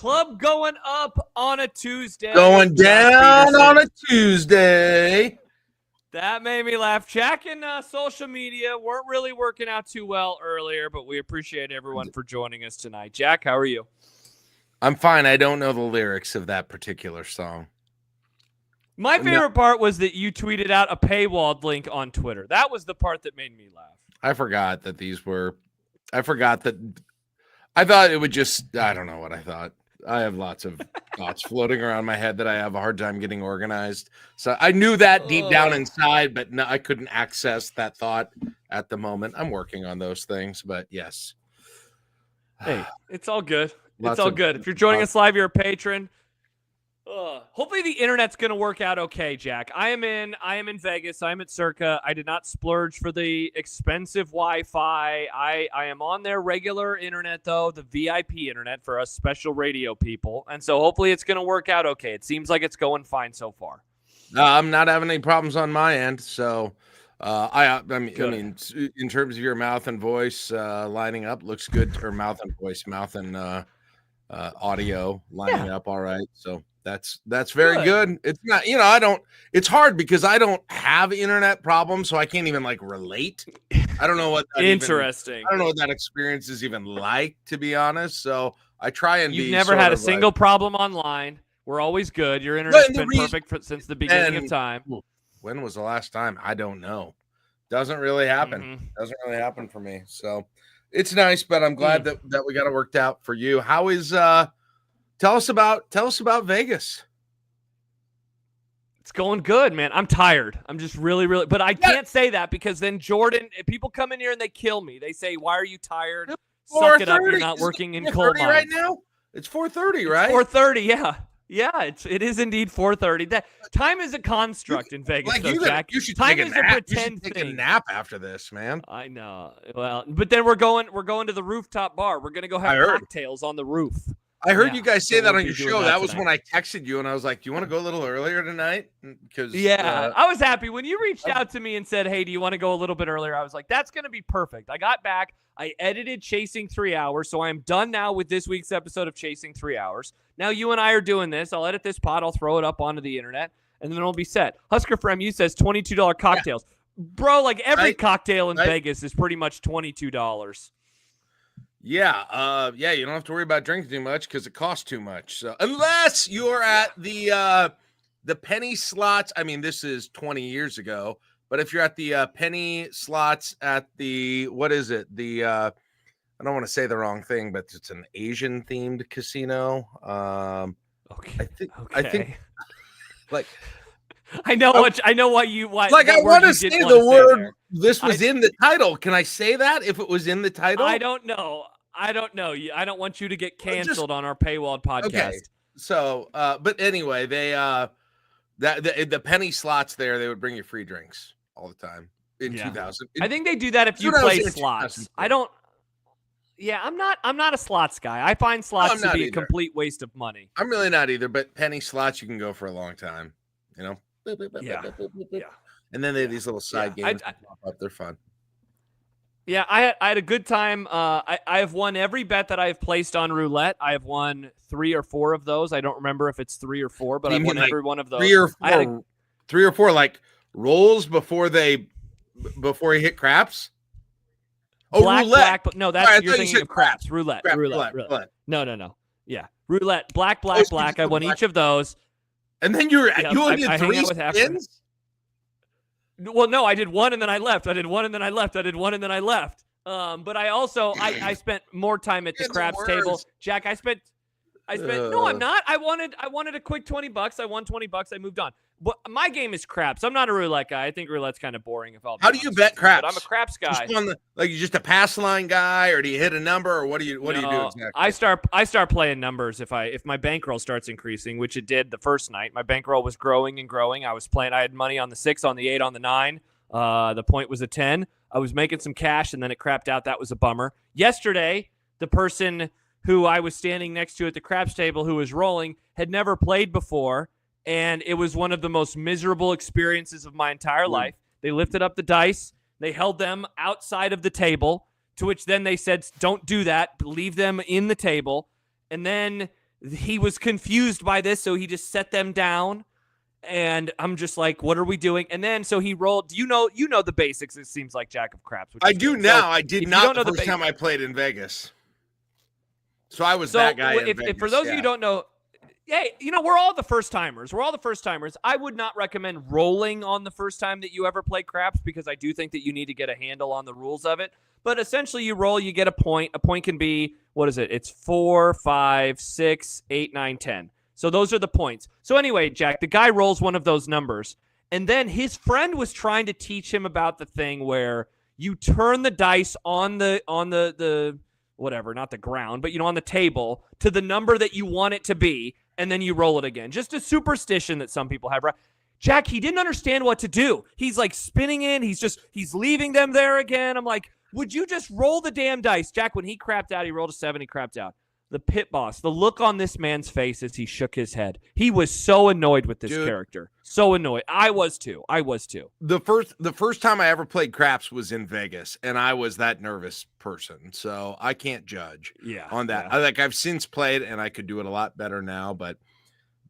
Club going up on a Tuesday. Going down on a Tuesday. That made me laugh. Jack and social media weren't really working out too well earlier, but we appreciate everyone for joining us tonight. Jack, how are you? I'm fine. I don't know the lyrics of that particular song. My favorite part was that you tweeted out a paywalled link on Twitter. That was the part that made me laugh. I forgot that these were. I forgot that. I thought it would just. I don't know what I thought. I have lots of thoughts floating around my head that I have a hard time getting organized. So I knew that deep down inside, but no, I couldn't access that thought at the moment. I'm working on those things, but yes. Hey, it's all good. It's all good. If you're joining us live, you're a patron. Hopefully the internet's going to work out okay, Jack. I am in Vegas. I'm at Circa. I did not splurge for the expensive Wi-Fi. I am on their regular internet, though, the VIP internet for us special radio people. And so hopefully it's going to work out okay. It seems like it's going fine so far. I'm not having any problems on my end. So I mean, in terms of your mouth and voice lining up, looks good. Or mouth and voice, mouth and audio lining up all right. So that's very good. It's not, it's hard because I don't have internet problems, so I can't even relate. I don't know what interesting. I don't know what that experience is even like, to be honest. So I try and You've never had a single problem online. We're always good. Your internet's been perfect since the beginning of time. When was the last time? I don't know. Doesn't really happen. Doesn't really happen for me. So it's nice, but I'm glad that we got it worked out for you. How is Tell us about Vegas. It's going good, man. I'm tired. I'm just really, but I can't say that because then Jordan, people come in here and they kill me. They say, "Why are you tired? Suck it up. You're not working in coal mines." Right now? It's 4:30, right? 4:30, yeah. Yeah, it is indeed 4:30. That time is a construct in Vegas, Jack. You should time take is a nap. a pretend you should take thing. a nap after this, man. I know. Well, but then we're going to the rooftop bar. We're gonna go have cocktails on the roof. I heard you guys say that on your show. That was when I texted you and I was like, "Do you want to go a little earlier tonight?" Because I was happy when you reached out to me and said, "Hey, do you want to go a little bit earlier?" I was like, "That's going to be perfect." I got back. I edited Chasing 3 Hours, so I am done now with this week's episode of Chasing 3 Hours. Now you and I are doing this. I'll edit this pod. I'll throw it up onto the internet, and then it'll be set. Husker Frem, you says $22 cocktails, bro. Like every cocktail in Vegas is pretty much $22. Yeah, you don't have to worry about drinking too much because it costs too much. So unless you're at the penny slots, I mean, this is 20 years ago, but if you're at the penny slots at the, what is it? The I don't want to say the wrong thing, but it's an Asian themed casino. Okay. I think like I know what you want. Like I want to say the word. This was in the title. Can I say that if it was in the title? I don't know. I don't want you to get canceled on our paywalled podcast. Okay. So, but anyway, they the penny slots there, they would bring you free drinks all the time in 2000. I think they do that if you play slots. I don't. Yeah, I'm not a slots guy. I find slots to be a complete waste of money. I'm really not either. But penny slots, you can go for a long time. Yeah. And then they have these little side games that pop up. They're fun. Yeah, I had a good time. I have won every bet that I have placed on roulette. I have won 3 or 4 of those. I don't remember if it's 3 or 4, but I've won every one of those. 3 or 4 like rolls before he hit craps. Oh, roulette. No, that's you're thinking of craps. Roulette. No. Yeah, roulette. Black. I won each of those. And then you only did 3 spins? Well, no, I did 1 and then I left. I did 1 and then I left. But I also I spent more time at the craps table. Jack, I spent no, I'm not. I wanted a quick $20. I won $20. I moved on. But my game is craps. I'm not a roulette guy. I think roulette's kind of boring. How do you bet craps? But I'm a craps guy. You just a pass line guy, or do you hit a number, or what do you do exactly? I start playing numbers if my bankroll starts increasing, which it did the first night. My bankroll was growing and growing. I was playing. I had money on the 6, on the 8, on the 9. The point was a 10. I was making some cash, and then it crapped out. That was a bummer. Yesterday, the person who I was standing next to at the craps table who was rolling had never played before. And it was one of the most miserable experiences of my entire life. They lifted up the dice. They held them outside of the table, to which then they said, "Don't do that. Leave them in the table." And then he was confused by this, so he just set them down. And I'm just like, what are we doing? And then so he rolled. You know the basics. It seems like Jack of Craps. I do good. now. So I did not the first time I played in Vegas. So I was that guy. If for those of you who don't know, hey, we're all the first timers. I would not recommend rolling on the first time that you ever play craps because I do think that you need to get a handle on the rules of it. But essentially, you roll, you get a point. A point can be, what is it? It's 4, 5, 6, 8, 9, 10. So those are the points. So anyway, Jack, the guy rolls one of those numbers. And then his friend was trying to teach him about the thing where you turn the dice on the whatever, not the ground, but on the table to the number that you want it to be, and then you roll it again. Just a superstition that some people have. Right? Jack, he didn't understand what to do. He's like spinning in. He's leaving them there again. I'm like, would you just roll the damn dice? Jack, when he crapped out, he rolled a 7, he crapped out. The pit boss, the look on this man's face as he shook his head. He was so annoyed with this character. So annoyed. I was too. The first time I ever played craps was in Vegas, and I was that nervous person. So I can't judge on that. Yeah. I've since played, and I could do it a lot better now, but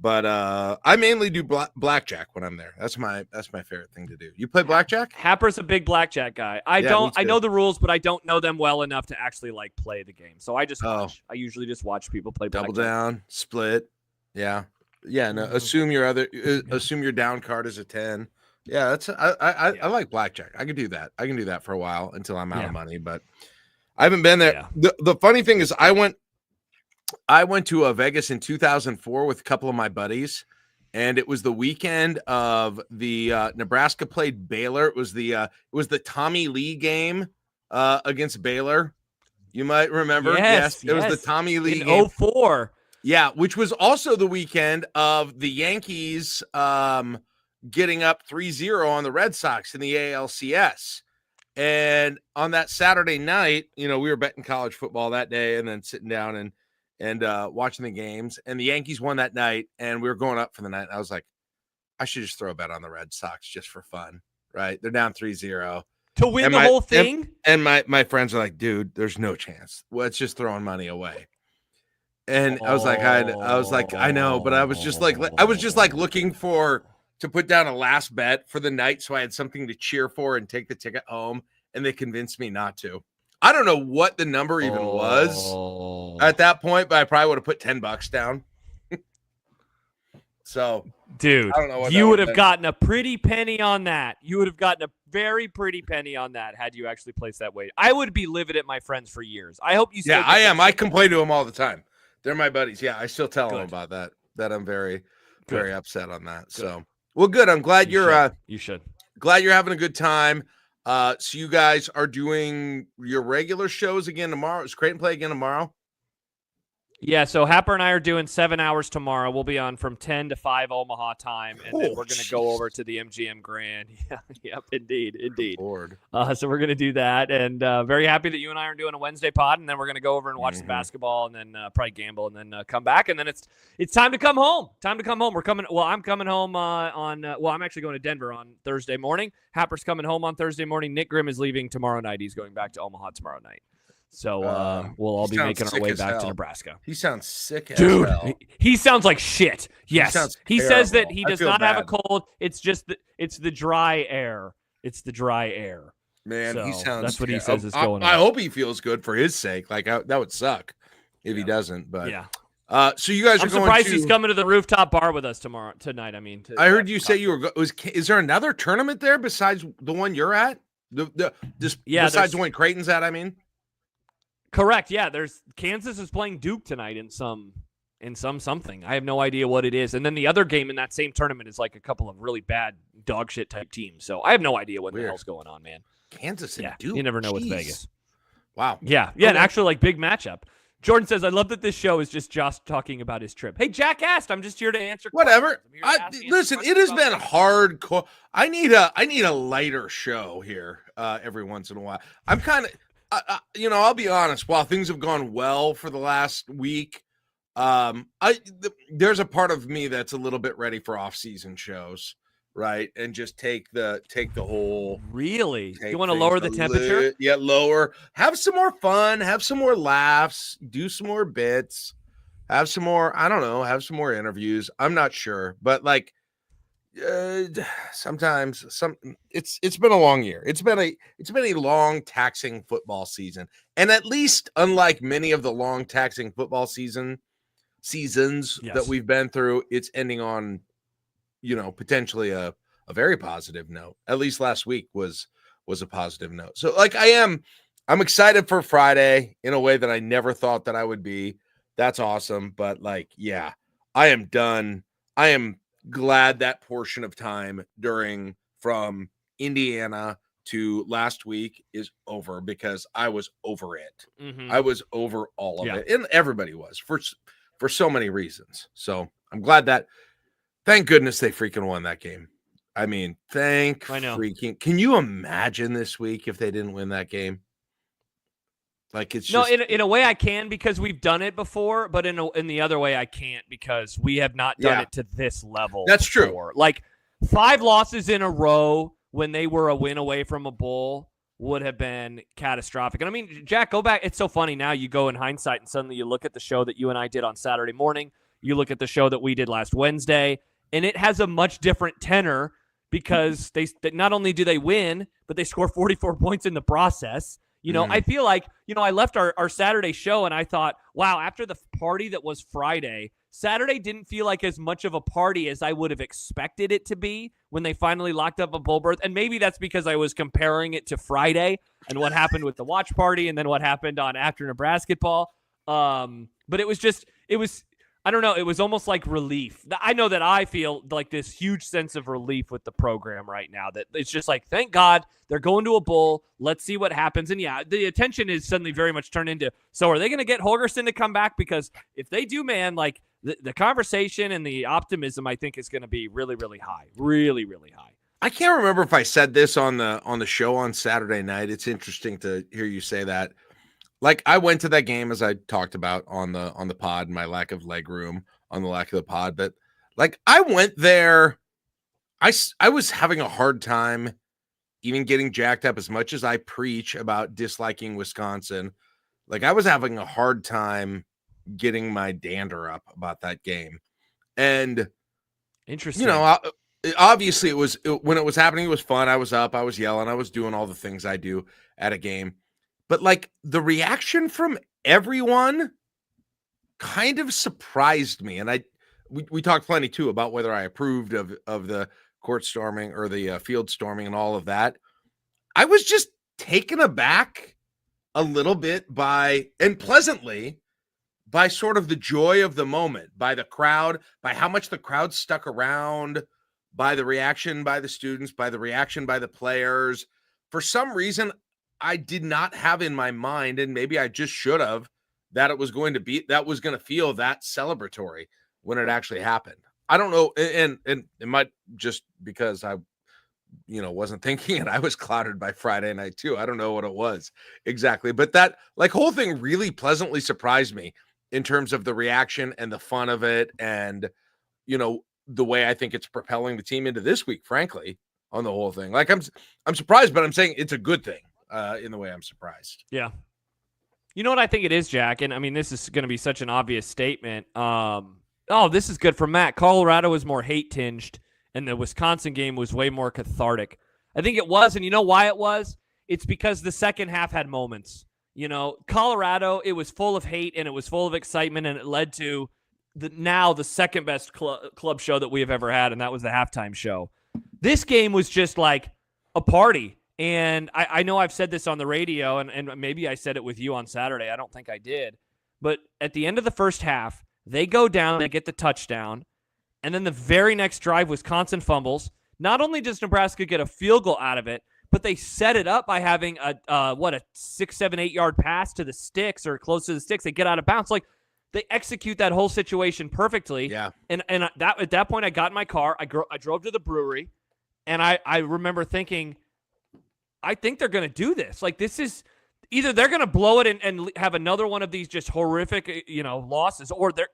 I mainly do blackjack when I'm there. That's my favorite thing to do. You play blackjack? Happer's a big blackjack guy. I know the rules, but I don't know them well enough to actually play the game. So I just watch. I usually just watch people play blackjack. Double down, split. Yeah. No, assume your down card is a 10. Yeah, that's I like blackjack. I can do that. I can do that for a while until I'm out of money, but I haven't been there. Yeah. The funny thing is I went to Vegas in 2004 with a couple of my buddies, and it was the weekend of the Nebraska played Baylor. It was the Tommy Lee game against Baylor. You might remember. Yes, it was the Tommy Lee in game. 2004. Yeah, which was also the weekend of the Yankees getting up 3-0 on the Red Sox in the ALCS. And on that Saturday night, we were betting college football that day and then sitting down and watching the games, and the Yankees won that night, and we were going up for the night. And I was like, I should just throw a bet on the Red Sox just for fun, right? They're down 3-0 to win the whole thing. And my friends are like, dude, there's no chance. Well, it's just throwing money away. And I was like, I know, but I was just like looking to put down a last bet for the night, so I had something to cheer for and take the ticket home. And they convinced me not to. I don't know what the number even was at that point, but I probably would have put $10 down. So, dude, I don't know what you would have gotten a pretty penny on that. You would have gotten a very pretty penny on that had you actually placed that weight. I would be livid at my friends for years. I hope you. Yeah, I am. I complain to them all the time. They're my buddies. Yeah, I still tell them about that. That I'm very, very upset on that. Good. So, well, good. I'm glad you should. Glad you're having a good time. So you guys are doing your regular shows again tomorrow. Is Creighton play again tomorrow? Yeah, so Happer and I are doing 7 hours tomorrow. We'll be on from 10 to 5 Omaha time, and then we're going to go over to the MGM Grand. Yeah, yep, indeed. So we're going to do that, and very happy that you and I are doing a Wednesday pod, and then we're going to go over and watch the basketball, and then probably gamble, and then come back, and then it's time to come home. We're coming. Well, I'm coming home I'm actually going to Denver on Thursday morning. Happer's coming home on Thursday morning. Nick Grimm is leaving tomorrow night. He's going back to Omaha tomorrow night. So we'll all be making our way back to Nebraska. He sounds sick as Dude, hell. He sounds like shit. Yes. He says that he does not have a cold. It's just it's the dry air. It's the dry air. Man, so he sounds that's what he says is going on. I hope he feels good for his sake. Like that would suck if he doesn't, but yeah. So you guys are I'm surprised he's coming to the rooftop bar with us tonight. I mean, I heard you say you were is there another tournament there besides the one you're at? Besides the one Creighton's at, I mean. Correct. Yeah, Kansas is playing Duke tonight in some something. I have no idea what it is. And then the other game in that same tournament is like a couple of really bad dog shit type teams. So I have no idea what the hell's going on, man. Kansas and Duke. You never know with Vegas. Wow. Yeah. Yeah, and actually like big matchup. Jordan says, I love that this show is just Josh talking about his trip. Hey, Jack asked. I'm just here to answer whatever. Listen, it has been hardcore. I need a lighter show here every once in a while. I'm kind of I'll be honest. While things have gone well for the last week, there's a part of me that's a little bit ready for off-season shows, right? And just take the whole. Really? You want to lower the temperature? Lower. Have some more fun. Have some more laughs. Do some more bits. have some more. I don't know. Have some more interviews. I'm not sure, but like sometimes it's been a long year. It's been a long taxing football season, and at least unlike many of the long taxing football seasons that we've been through, it's ending on potentially a very positive note. At least last week was a positive note. So like I'm excited for Friday in a way that I never thought that I would be. That's awesome. But like, yeah, I am done. I am glad that portion of time from Indiana to last week is over, because I was over it. I was over all of it, and everybody was for so many reasons. So I'm glad thank goodness they freaking won that game. I mean, freaking. Can you imagine this week if they didn't win that game? Like, it's just, in a way I can, because we've done it before, but in the other way I can't, because we have not done it to this level. That's before. True. Like 5 losses in a row when they were a win away from a bowl would have been catastrophic. And I mean, Jack, go back. It's so funny now. You go in hindsight and suddenly you look at the show that you and I did on Saturday morning. You look at the show that we did last Wednesday, and it has a much different tenor, because they not only do they win, but they score 44 points in the process. I feel like, I left our Saturday show and I thought, wow, after the party that was Friday, Saturday didn't feel like as much of a party as I would have expected it to be when they finally locked up a bowl berth. And maybe that's because I was comparing it to Friday and what happened with the watch party and then what happened on After Nebraska ball. But it was I don't know. It was almost like relief. I know that I feel like this huge sense of relief with the program right now, that it's just like, thank God they're going to a bowl. Let's see what happens. And yeah, the attention is suddenly very much turned into, so are they going to get Holgorsen to come back? Because if they do, man, like the conversation and the optimism, I think, is going to be really, really high. Really, really high. I can't remember if I said this on the show on Saturday night. It's interesting to hear you say that. Like, I went to that game, as I talked about on the pod, my lack of leg room on the lack of the pod. But like, I went there, I was having a hard time even getting jacked up, as much as I preach about disliking Wisconsin. Like, I was having a hard time getting my dander up about that game. And interesting, obviously when it was happening, it was fun. I was up, I was yelling, I was doing all the things I do at a game. But like, the reaction from everyone kind of surprised me. And we talked plenty too about whether I approved of the court storming or the field storming and all of that. I was just taken aback a little bit and pleasantly by sort of the joy of the moment, by the crowd, by how much the crowd stuck around, by the reaction by the students, by the reaction by the players. For some reason, I did not have in my mind, and maybe I just should have, that it was going to feel that celebratory when it actually happened. I don't know. And it might just because I, wasn't thinking it. I was clouded by Friday night too. I don't know what it was exactly, but that like whole thing really pleasantly surprised me in terms of the reaction and the fun of it. And, the way I think it's propelling the team into this week, frankly, on the whole thing. Like, I'm surprised, but I'm saying it's a good thing. In the way I'm surprised. Yeah. You know what I think it is, Jack? And I mean, this is going to be such an obvious statement. This is good for Matt. Colorado was more hate-tinged, and the Wisconsin game was way more cathartic. I think it was, and you know why it was? It's because the second half had moments. Colorado, it was full of hate, and it was full of excitement, and it led to the second best club show that we have ever had, and that was the halftime show. This game was just like a party. And I know I've said this on the radio, and maybe I said it with you on Saturday. I don't think I did. But at the end of the first half, they go down, they get the touchdown, and then the very next drive, Wisconsin fumbles. Not only does Nebraska get a field goal out of it, but they set it up by having a 6, 7, 8 yard pass to the sticks or close to the sticks. They get out of bounds. Like, they execute that whole situation perfectly. Yeah. And at that point, I got in my car. I drove to the brewery, and I remember thinking, I think they're going to do this. Like, this is either they're going to blow it and have another one of these just horrific, losses, or they're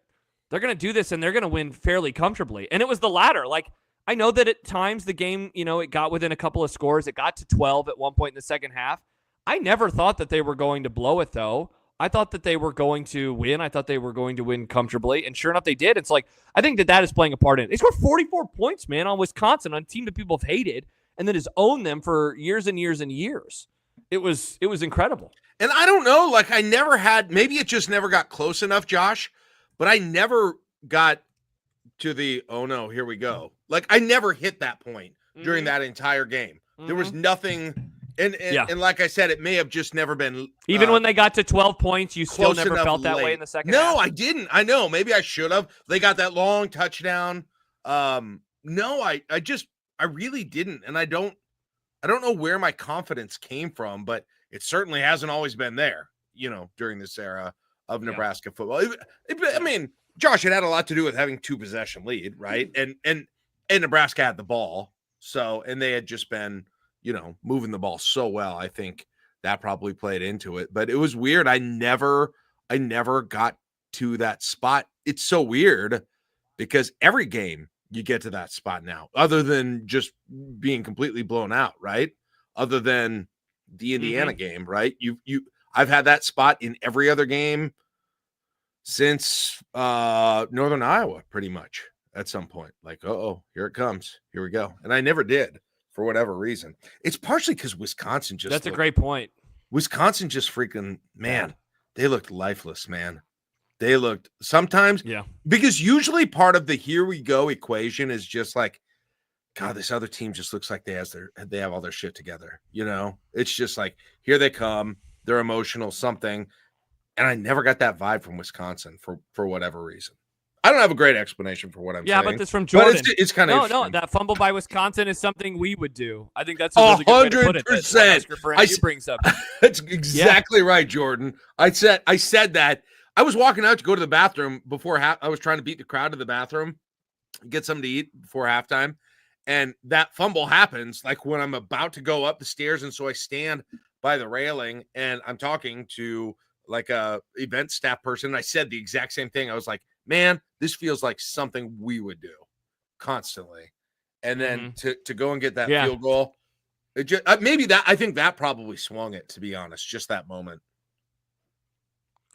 going to do this and they're going to win fairly comfortably. And it was the latter. Like, I know that at times the game, it got within a couple of scores. It got to 12 at one point in the second half. I never thought that they were going to blow it, though. I thought that they were going to win. I thought they were going to win comfortably, and sure enough, they did. It's like I think that is playing a part in it. They scored 44 points, man, on Wisconsin, on a team that people have hated, and then has owned them for years and years and years. It was incredible. And I don't know, like I never had. Maybe it just never got close enough, Josh. But I never got to the oh no, here we go. Like I never hit that point during that entire game. There was nothing. And like I said, it may have just never been. Even when they got to 12 points, you still never felt that way in the second half? No, I didn't. I know. Maybe I should have. They got that long touchdown. No, I really didn't. And I don't know where my confidence came from, but it certainly hasn't always been there, during this era of Nebraska football. I mean, Josh, it had a lot to do with having 2-possession lead, right? And Nebraska had the ball. So, and they had just been, moving the ball so well. I think that probably played into it, but it was weird. I never got to that spot. It's so weird because every game you get to that spot now, other than just being completely blown out, right? Other than the Indiana game, right? I've had that spot in every other game since Northern Iowa, pretty much at some point. Like, oh, here it comes. Here we go. And I never did. For whatever reason. It's partially because Wisconsin just That's a great point. Wisconsin just freaking, man, they looked lifeless, man. They looked sometimes, because usually part of the here we go equation is just like, God, this other team just looks like they have all their shit together. It's just like, here they come, they're emotional, something. And I never got that vibe from Wisconsin for whatever reason. I don't have a great explanation for what I'm saying. Yeah, but this from Jordan. But it's kind of no. That fumble by Wisconsin is something we would do. I think that's a really good way to put it. 100%. Brings up. That's exactly right, Jordan. I said that. I was walking out to go to the bathroom before I was trying to beat the crowd to the bathroom, get something to eat before halftime, and that fumble happens like when I'm about to go up the stairs, and so I stand by the railing and I'm talking to like a event staff person. And I said the exact same thing. I was like, man, this feels like something we would do constantly. And then to go and get that field goal, it just, I think that probably swung it, to be honest, just that moment.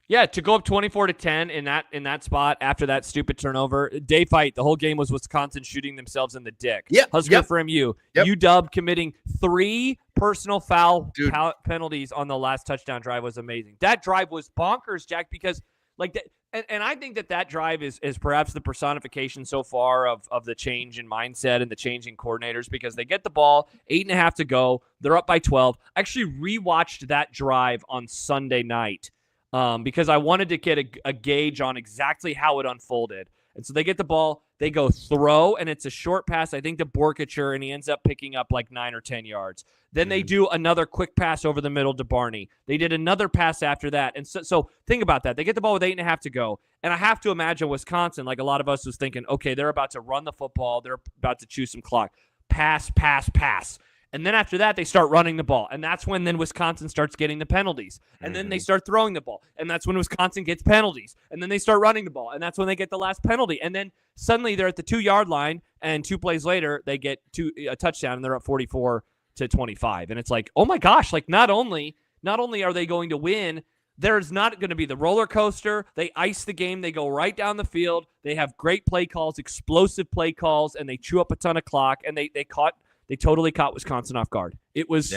Yeah, to go up 24-10 in that spot after that stupid turnover. Day fight, the whole game was Wisconsin shooting themselves in the dick. Yeah, Husker for MU. UW committing 3 personal foul penalties on the last touchdown drive was amazing. That drive was bonkers, Jack, because like that. And I think that drive is perhaps the personification so far of the change in mindset and the change in coordinators, because they get the ball, 8.5 to go. They're up by 12. I actually rewatched that drive on Sunday night because I wanted to get a gauge on exactly how it unfolded. And so they get the ball, they go throw, and it's a short pass, I think, to Borkacher, and he ends up picking up like 9 or 10 yards. Then they do another quick pass over the middle to Barney. They did another pass after that. And so think about that. They get the ball with 8.5 to go. And I have to imagine Wisconsin, like a lot of us, was thinking, okay, they're about to run the football. They're about to chew some clock. Pass, pass, pass. And then after that, they start running the ball. And that's when then Wisconsin starts getting the penalties. And then they start throwing the ball. And that's when Wisconsin gets penalties. And then they start running the ball. And that's when they get the last penalty. And then suddenly they're at the 2-yard line. And 2 plays later, they get a touchdown. And they're up 44-25. And it's like, oh my gosh, like not only are they going to win, there's not going to be the roller coaster. They ice the game. They go right down the field. They have great play calls, explosive play calls, and they chew up a ton of clock. And they totally caught Wisconsin off guard. It was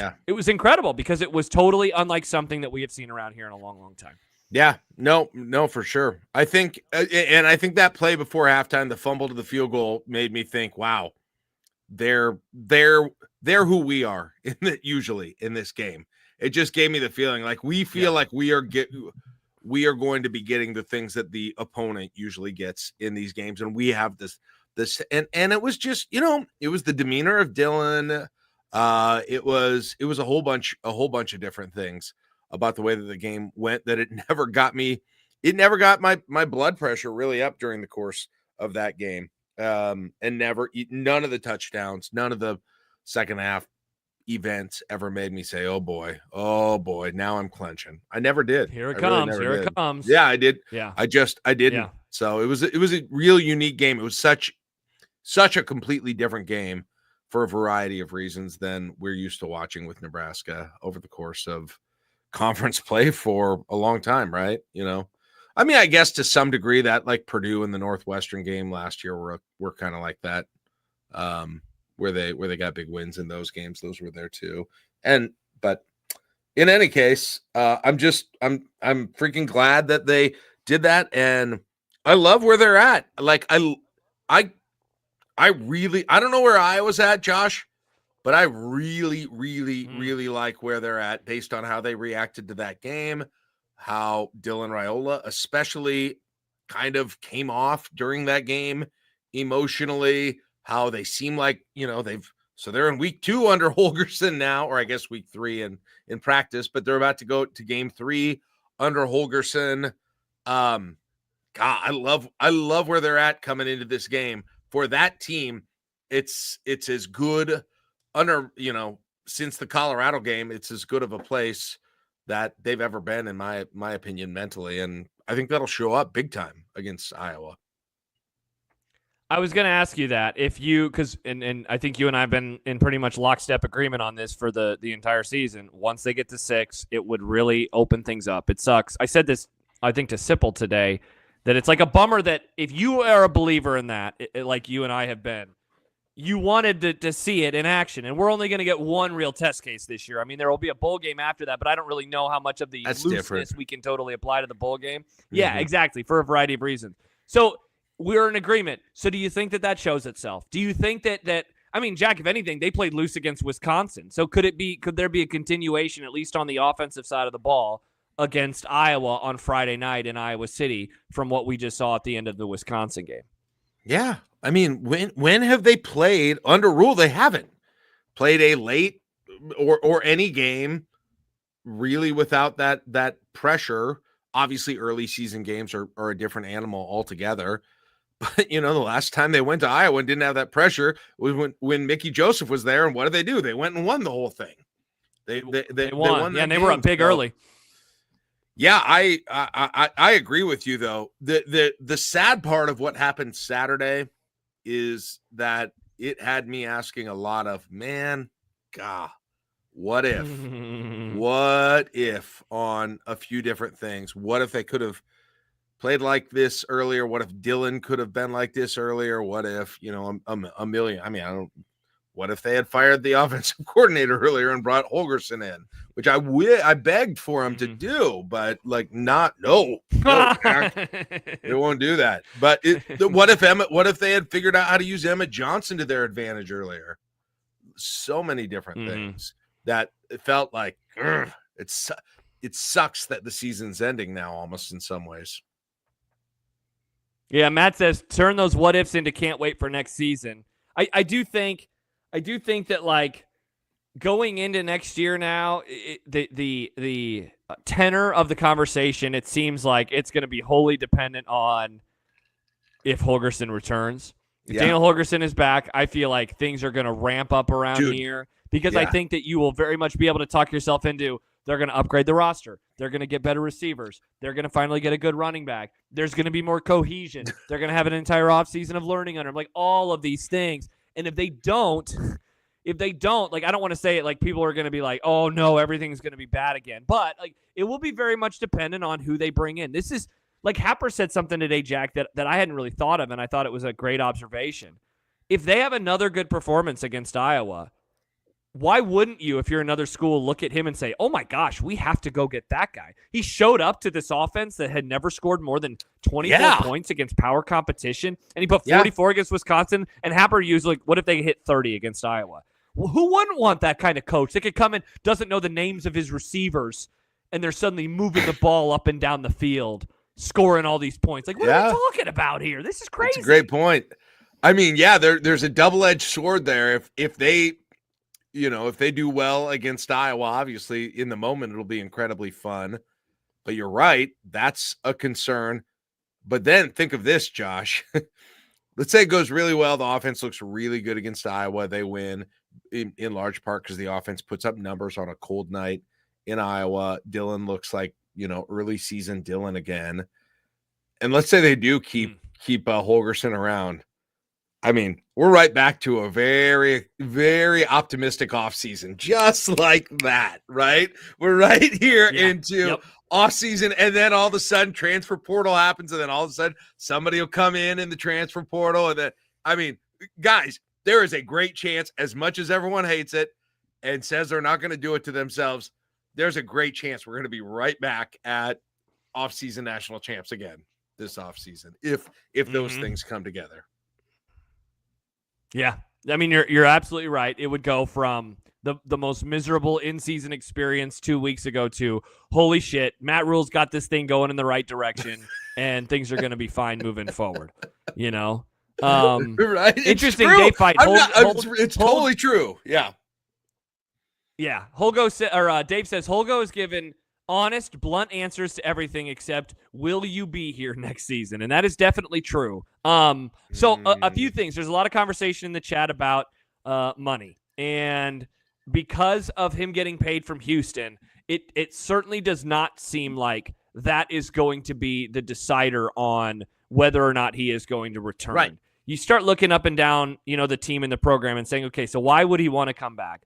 incredible because it was totally unlike something that we have seen around here in a long, long time. Yeah, no, for sure. I think that play before halftime, the fumble to the field goal, made me think, wow, they're who we are usually in this game. It just gave me the feeling like we feel like we are going to be getting the things that the opponent usually gets in these games, and we have this and it was just, it was the demeanor of Dylan. It was a whole bunch of different things about the way that the game went that it never got my blood pressure really up during the course of that game. And none of the touchdowns, none of the second half events ever made me say, oh boy, now I'm clenching. I never did. Here it comes. It comes. Yeah, I did. Yeah. I didn't. Yeah. So it was a real unique game. It was such a completely different game for a variety of reasons than we're used to watching with Nebraska over the course of conference play for a long time, right? I mean, I guess to some degree that like Purdue in the Northwestern game last year were kind of like that, where they got big wins in those games. Those were there too. But in any case, I'm freaking glad that they did that, and I love where they're at. Like I don't know where I was at, Josh, but I really, really, really like where they're at based on how they reacted to that game, how Dylan Raiola especially kind of came off during that game emotionally, how they seem like, they're in week 2 under Holgorsen now, or I guess week 3 in practice, but they're about to go to game 3 under Holgorsen. God, I love where they're at coming into this game. For that team, it's as good under, since the Colorado game, it's as good of a place that they've ever been, in my opinion, mentally. And I think that'll show up big time against Iowa. I was going to ask you that because I think you and I have been in pretty much lockstep agreement on this for the entire season. Once they get to 6, it would really open things up. It sucks. I said this, I think, to Sipple today, that it's like a bummer that if you are a believer in that, like you and I have been, you wanted to see it in action. And we're only going to get one real test case this year. I mean, there will be a bowl game after that, but I don't really know how much of the looseness we can totally apply to the bowl game. Yeah, exactly, for a variety of reasons. So we're in agreement. So do you think that shows itself? Do you think that I mean, Jack, if anything, they played loose against Wisconsin. So could there be a continuation, at least on the offensive side of the ball, against Iowa on Friday night in Iowa City from what we just saw at the end of the Wisconsin game? Yeah. I mean, when have they played under rule? They haven't played a late or any game really without that pressure. Obviously, early season games are a different animal altogether. But, the last time they went to Iowa and didn't have that pressure was when Mickey Joseph was there. And what did they do? They went and won the whole thing. They won. Yeah, and they were up big early. Yeah, I agree with you, though. The sad part of what happened Saturday is that it had me asking a lot of, what if? What if on a few different things? What if they could have played like this earlier? What if Dylan could have been like this earlier? What if, a million? I mean, what if they had fired the offensive coordinator earlier and brought Holgorsen in, which I begged for him to do, but no, they won't do that. But what if they had figured out how to use Emmett Johnson to their advantage earlier? So many different things that it felt like it sucks that the season's ending now, almost in some ways. Yeah, Matt says turn those what ifs into can't wait for next season. I do think that, like, going into next year now, the tenor of the conversation, it seems like it's going to be wholly dependent on if Holgorsen returns. If Dana Holgorsen is back, I feel like things are going to ramp up around here because I think that you will very much be able to talk yourself into they're going to upgrade the roster. They're going to get better receivers. They're going to finally get a good running back. There's going to be more cohesion. They're going to have an entire offseason of learning under them, like all of these things. And if they don't, like, I don't want to say it like people are going to be like, oh no, everything's going to be bad again. But like, it will be very much dependent on who they bring in. This is like Happer said something today, Jack, that I hadn't really thought of, and I thought it was a great observation. If they have another good performance against Iowa, why wouldn't you, if you're another school, look at him and say, oh my gosh, we have to go get that guy? He showed up to this offense that had never scored more than 24 points against power competition, and he put 44 against Wisconsin, and Happer used, like, what if they hit 30 against Iowa? Well, who wouldn't want that kind of coach that could come in, doesn't know the names of his receivers, and they're suddenly moving the ball up and down the field, scoring all these points? Like, what are we talking about here? This is crazy. That's a great point. I mean, there's a double-edged sword there. If they do well against Iowa, obviously in the moment, it'll be incredibly fun, but you're right. That's a concern. But then think of this, Josh. Let's say it goes really well. The offense looks really good against Iowa. They win in large part because the offense puts up numbers on a cold night in Iowa. Dylan looks like, early season Dylan again. And let's say they do keep Holgorsen around. I mean, we're right back to a very, very optimistic offseason, just like that, right? We're right here into offseason, and then all of a sudden transfer portal happens, and then all of a sudden somebody will come in the transfer portal. And then, I mean, guys, there is a great chance, as much as everyone hates it and says they're not going to do it to themselves, there's a great chance we're going to be right back at offseason national champs again this offseason if those things come together. Yeah. I mean, you're absolutely right. It would go from the most miserable in-season experience 2 weeks ago to, holy shit, Matt Rule's got this thing going in the right direction, and things are going to be fine moving forward, you know? Right? Interesting day fight. It's totally true. Yeah. Yeah. Dave says, Holgo is given honest, blunt answers to everything except, will you be here next season? And that is definitely true. So a few things. There's a lot of conversation in the chat about money. And because of him getting paid from Houston, it certainly does not seem like that is going to be the decider on whether or not he is going to return. Right. You start looking up and down, the team in the program and saying, okay, so why would he want to come back?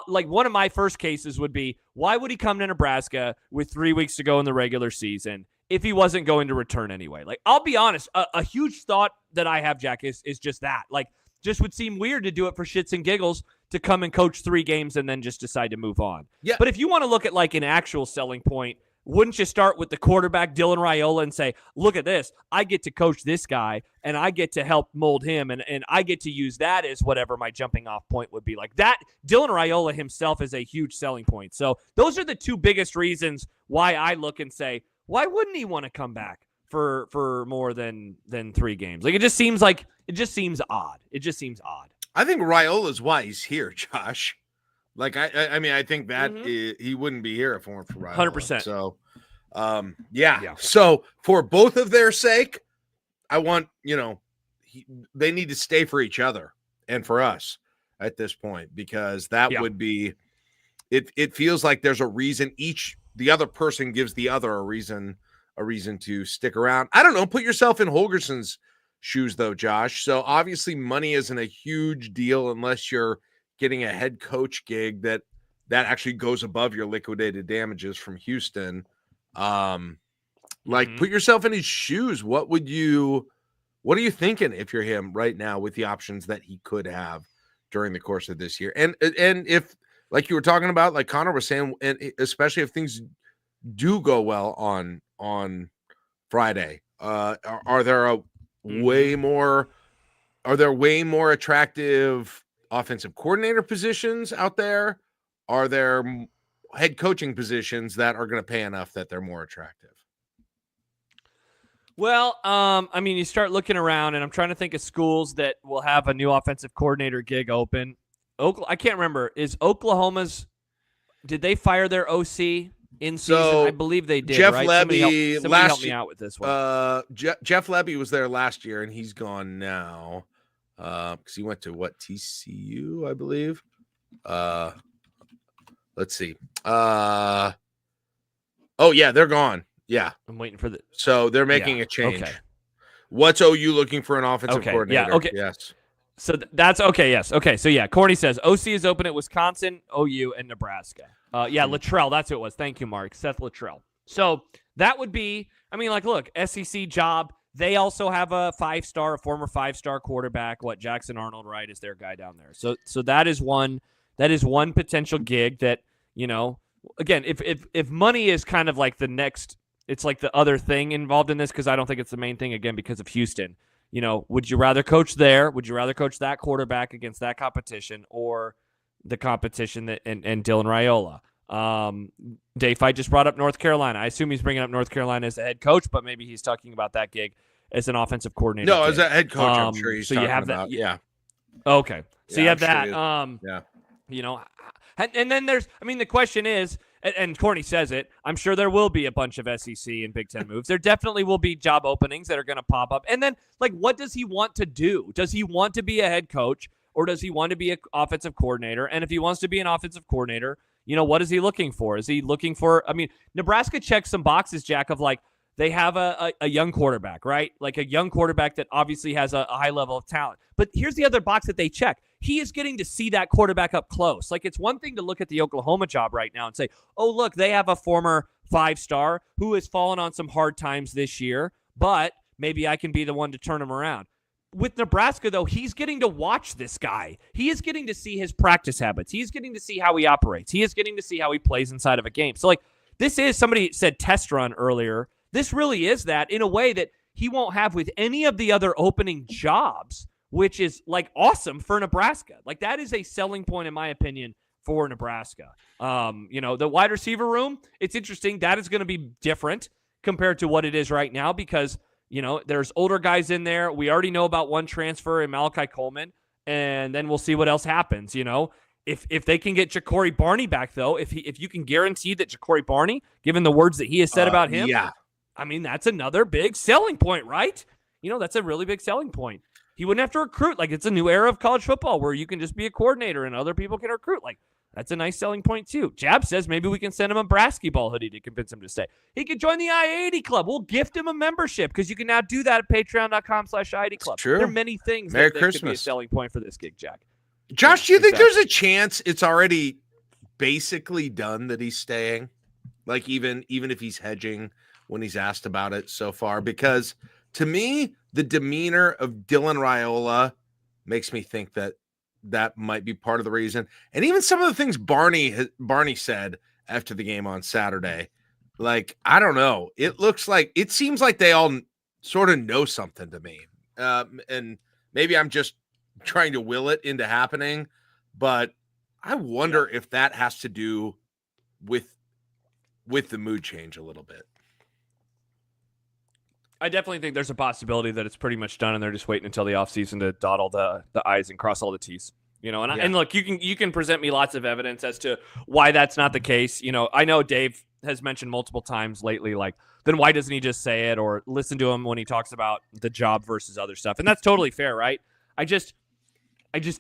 Like one of my first cases would be, why would he come to Nebraska with 3 weeks to go in the regular season if he wasn't going to return anyway? Like, I'll be honest, a huge thought that I have, Jack, is just that. Like, just would seem weird to do it for shits and giggles to come and coach 3 games and then just decide to move on. Yeah. But if you want to look at like an actual selling point, wouldn't you start with the quarterback, Dylan Raiola, and say, look at this, I get to coach this guy, and I get to help mold him, and I get to use that as whatever my jumping off point would be. Like that, Dylan Raiola himself is a huge selling point. So those are the 2 biggest reasons why I look and say, why wouldn't he want to come back for more than 3 games? Like, it just seems odd. It just seems odd. I think Raiola's why he's here, Josh. Like, I mean, I think that he wouldn't be here if it weren't for Raiola. 100%. So, yeah. So, for both of their sake, I want, they need to stay for each other and for us at this point, because that would be, it feels like there's a reason the other person gives the other a reason to stick around. I don't know. Put yourself in Holgorsen's shoes, though, Josh. So, obviously, money isn't a huge deal unless you're getting a head coach gig that actually goes above your liquidated damages from Houston. Put yourself in his shoes. What are you thinking if you're him right now with the options that he could have during the course of this year? And if, like you were talking about, like Connor was saying, and especially if things do go well on Friday, are there way more attractive offensive coordinator positions out there? Are there head coaching positions that are going to pay enough that they're more attractive? Well, I mean, you start looking around, and I'm trying to think of schools that will have a new offensive coordinator gig open. I can't remember. Did they fire their OC in season? I believe they did. Jeff right? Lebby, somebody help me out with this one. Jeff Lebby was there last year, and he's gone now. Because he went to TCU, I believe. Let's see. Oh yeah, they're gone. Yeah, I'm waiting for So they're making a change. Okay. What's OU looking for an offensive coordinator? Yeah. Okay. Yes. So that's okay. Yes. Okay. So yeah, Corny says OC is open at Wisconsin, OU, and Nebraska. Luttrell. That's who it was. Thank you, Mark. Seth Luttrell. So that would be. I mean, like, look, SEC job. They also have a former 5-star quarterback. Jackson Arnold, right, is their guy down there. So that is one potential gig that, again, if money is kind of like the next, it's like the other thing involved in this, because I don't think it's the main thing, again, because of Houston. Would you rather coach there? Would you rather coach that quarterback against that competition, or the competition and Dylan Raiola? Dave Fight just brought up North Carolina. I assume he's bringing up North Carolina as a head coach, but maybe he's talking about that gig as an offensive coordinator. No, as a head coach, I'm sure he's talking that. about. Yeah. Okay. So you have that. Yeah. And then there's, I mean, the question is, and Corny says it, I'm sure there will be a bunch of SEC and Big Ten moves. There definitely will be job openings that are going to pop up. And then, like, what does he want to do? Does he want to be a head coach, or does he want to be an offensive coordinator? And if he wants to be an offensive coordinator, what is he looking for? Is he looking for, I mean, Nebraska checks some boxes, Jack, of like, they have a young quarterback, right? Like a young quarterback that obviously has a high level of talent. But here's the other box that they check. He is getting to see that quarterback up close. Like, it's one thing to look at the Oklahoma job right now and say, oh, look, they have a former 5-star who has fallen on some hard times this year, but maybe I can be the one to turn him around. With Nebraska, though, he's getting to watch this guy. He is getting to see his practice habits. He's getting to see how he operates. He is getting to see how he plays inside of a game. So, like, this is, somebody said test run earlier. This really is that in a way that he won't have with any of the other opening jobs, which is, like, awesome for Nebraska. Like, that is a selling point, in my opinion, for Nebraska. The wide receiver room, it's interesting. That is going to be different compared to what it is right now because there's older guys in there. We already know about one transfer in Malachi Coleman, and then we'll see what else happens. If they can get Ja'Cory Barney back, though, if you can guarantee that Ja'Cory Barney, given the words that he has said about him, I mean, that's another big selling point, right? That's a really big selling point. He wouldn't have to recruit. Like, it's a new era of college football where you can just be a coordinator and other people can recruit. Like, that's a nice selling point, too. Jab says maybe we can send him a basketball hoodie to convince him to stay. He could join the I-80 Club. We'll gift him a membership because you can now do that at patreon.com/I-80 Club. True. There are many things Merry that Christmas. could be a selling point for this gig, Jack. Josh, do you think there's a chance it's already basically done that he's staying? Like, even if he's hedging when he's asked about it so far? Because to me, the demeanor of Dylan Raiola makes me think that might be part of the reason. And even some of the things Barney said after the game on Saturday, like, I don't know. It seems like they all sort of know something to me. And maybe I'm just trying to will it into happening, but I wonder if that has to do with the mood change a little bit. I definitely think there's a possibility that it's pretty much done and they're just waiting until the offseason to dot all the I's and cross all the T's. And look, you can present me lots of evidence as to why that's not the case. I know Dave has mentioned multiple times lately, like, then why doesn't he just say it or listen to him when he talks about the job versus other stuff? And that's totally fair, right? I just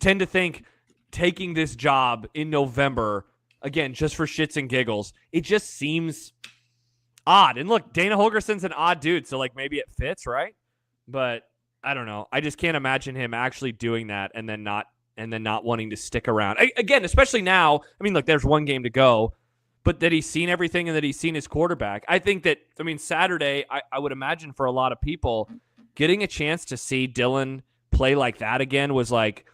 tend to think taking this job in November, again, just for shits and giggles, it just seems odd. And look, Dana Holgorsen's an odd dude, so like maybe it fits, right? But I don't know. I just can't imagine him actually doing that and then not wanting to stick around. Again, especially now, I mean, look, there's one game to go, but that he's seen everything and that he's seen his quarterback. I think that, Saturday, I would imagine for a lot of people, getting a chance to see Dylan play like that again was like,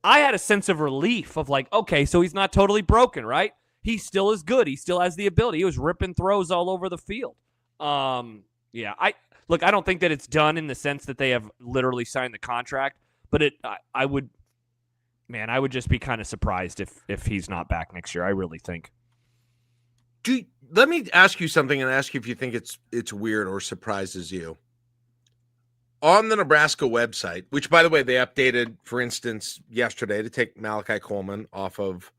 I had a sense of relief of like, okay, so he's not totally broken, right? He still is good. He still has the ability. He was ripping throws all over the field. I don't think that it's done in the sense that they have literally signed the contract, but I would just be kind of surprised if he's not back next year. I really think. Let me ask you something and ask you if you think it's weird or surprises you. On the Nebraska website, which, by the way, they updated, for instance, yesterday to take Malachi Coleman off of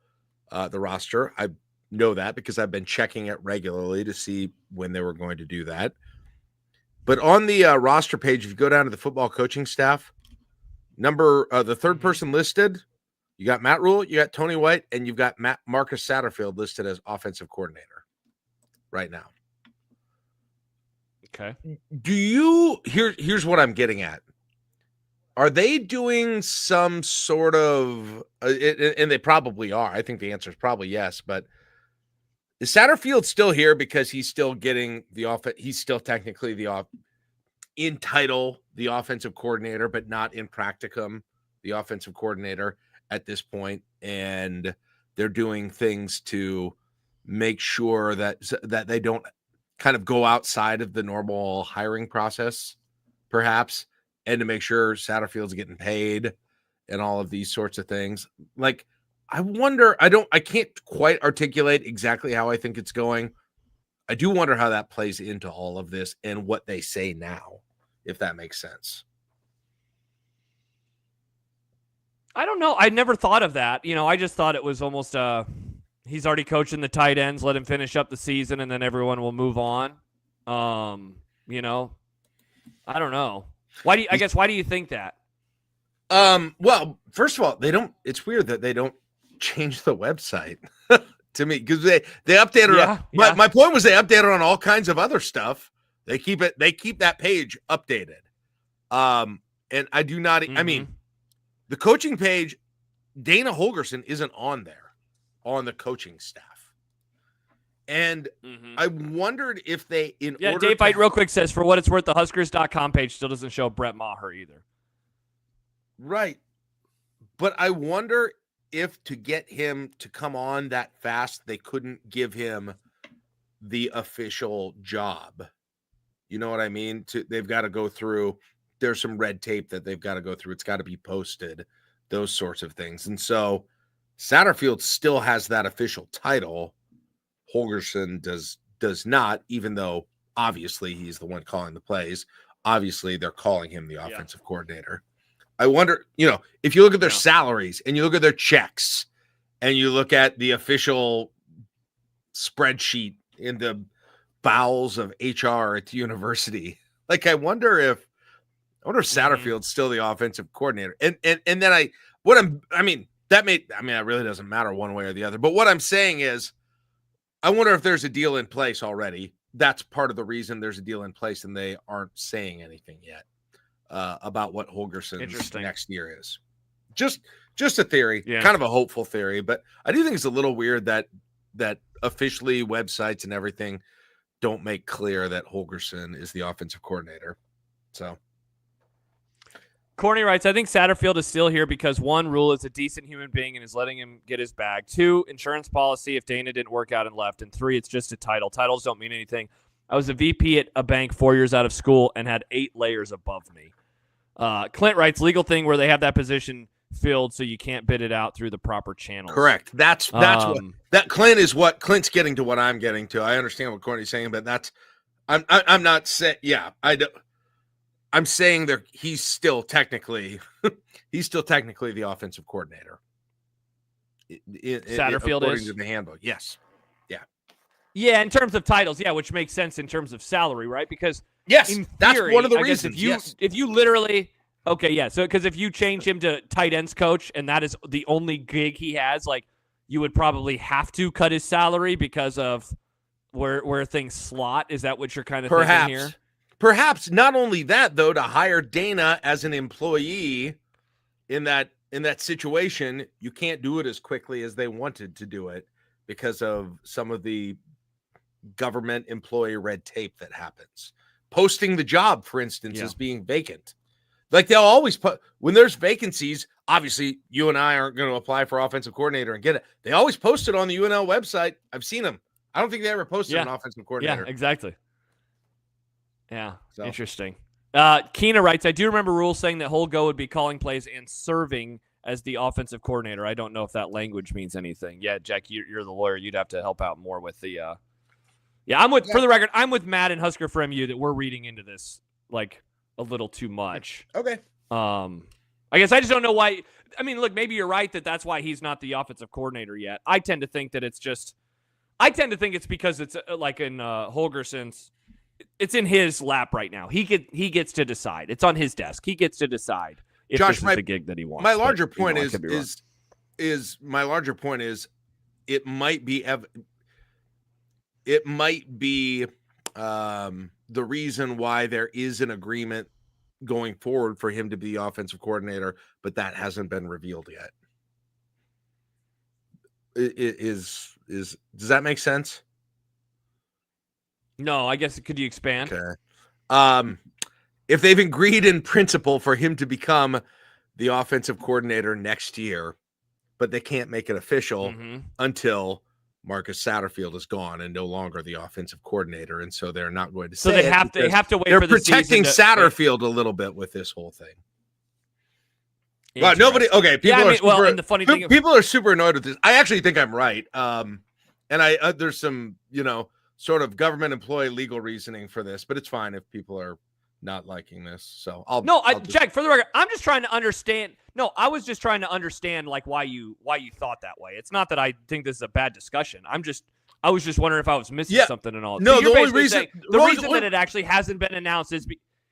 the roster. I know that because I've been checking it regularly to see when they were going to do that. But on the roster page, if you go down to the football coaching staff, the third person listed, you got Matt Rule, you got Tony White, and you've got Marcus Satterfield listed as offensive coordinator right now. Okay. Here's what I'm getting at. Are they doing some sort of, and they probably are. I think the answer is probably yes, but is Satterfield still here because he's still getting the offense? He's still technically in title, the offensive coordinator, but not in practicum, the offensive coordinator at this point. And they're doing things to make sure that they don't kind of go outside of the normal hiring process, perhaps, and to make sure Satterfield's getting paid and all of these sorts of things. Like, I wonder, I can't quite articulate exactly how I think it's going. I do wonder how that plays into all of this and what they say now, if that makes sense. I don't know. I never thought of that. I just thought it was almost he's already coaching the tight ends. Let him finish up the season, and then everyone will move on. I don't know. Why do you think that? Well, first of all, it's weird that they don't change the website to me because they updated. Yeah. My point was they updated on all kinds of other stuff They keep that page updated. And I do not, I mean, the coaching page, Dana Holgorsen isn't on there on the coaching staff. And I wondered if they, Dave Fight real quick says, for what it's worth, the Huskers.com page still doesn't show Brett Maher either. Right. But I wonder if to get him to come on that fast, they couldn't give him the official job. You know what I mean? They've got to go through, there's some red tape that they've got to go through. It's got to be posted, those sorts of things. And so Satterfield still has that official title. Holgorsen does not, even though obviously he's the one calling the plays. Obviously, they're calling him the offensive coordinator. I wonder, if you look at their salaries and you look at their checks and you look at the official spreadsheet in the bowels of HR at the university, like I wonder if Satterfield's still the offensive coordinator. And then it really doesn't matter one way or the other. But what I'm saying is, I wonder if there's a deal in place already. That's part of the reason there's a deal in place and they aren't saying anything yet about what Holgorsen's next year is. Just a theory, kind of a hopeful theory. But I do think it's a little weird that officially websites and everything don't make clear that Holgorsen is the offensive coordinator. So Corny writes, I think Satterfield is still here because one, Rule is a decent human being and is letting him get his bag. Two, insurance policy if Dana didn't work out and left. And three, it's just a title. Titles don't mean anything. I was a VP at a bank 4 years out of school and had 8 layers above me. Clint writes, legal thing where they have that position filled so you can't bid it out through the proper channels. Correct. That's what Clint is. What Clint's getting to, what I'm getting to. I understand what Corny's saying, but I'm not saying. Yeah, I don't. I'm saying that he's still technically the offensive coordinator. Satterfield according is to the handbook. Yes. Yeah, in terms of titles, which makes sense in terms of salary, right? Because yes, in theory, that's one of the reasons. If you literally, so because if you change him to tight ends coach and that is the only gig he has, like you would probably have to cut his salary because of where things slot. Is that what you're kind of thinking here? Perhaps not only that, though, to hire Dana as an employee in that situation, you can't do it as quickly as they wanted to do it because of some of the government employee red tape that happens. Posting the job, for instance, is being vacant. Like they'll always put, when there's vacancies, obviously you and I aren't going to apply for offensive coordinator and get it. They always post it on the UNL website. I've seen them. I don't think they ever posted an offensive coordinator. Yeah, exactly. Yeah, so. Interesting. Keena writes, I do remember Rule saying that Holgo would be calling plays and serving as the offensive coordinator. I don't know if that language means anything. Yeah, Jack, you're the lawyer. You'd have to help out more with the for the record, I'm with Matt and Husker for MU that we're reading into this like a little too much. Okay. I guess I just don't know why. I mean, look, maybe you're right that's why he's not the offensive coordinator yet. I tend to think it's because it's like in Holgorsen's. It's in his lap right now. He gets to decide. It's on his desk. He gets to decide if Josh, this is the gig that he wants. My larger point is it might be the reason why there is an agreement going forward for him to be the offensive coordinator, but that hasn't been revealed yet. Does that make sense? No, I guess could you expand? Okay. If they've agreed in principle for him to become the offensive coordinator next year, but they can't make it official until Marcus Satterfield is gone and no longer the offensive coordinator, and so they're not going to. So they have to wait. They're for the protecting Satterfield a little bit with this whole thing. Well, nobody. Okay, and the funny thing, people are super annoyed with this. I actually think I'm right. And there's some sort of government employee legal reasoning for this, but it's fine if people are not liking this. So Jack, for the record, I'm just trying to understand. No, I was just trying to understand like why you thought that way. It's not that I think this is a bad discussion. I was just wondering if I was missing something and all. No, so the only reason that it actually hasn't been announced is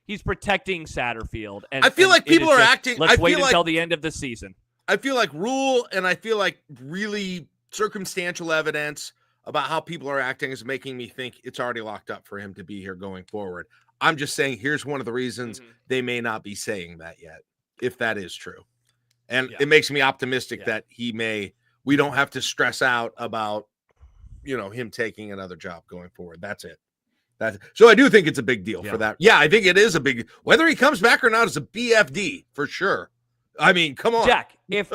he's protecting Satterfield. And I feel like people are acting. Let's wait until the end of the season. I feel like Rule and I feel like really circumstantial evidence about how people are acting is making me think it's already locked up for him to be here going forward. I'm just saying, here's one of the reasons they may not be saying that yet, if that is true. And it makes me optimistic that we don't have to stress out about, him taking another job going forward. That's it. So I do think it's a big deal for that. Yeah, I think it is a big, whether he comes back or not is a BFD for sure. I mean, come on, Jack. If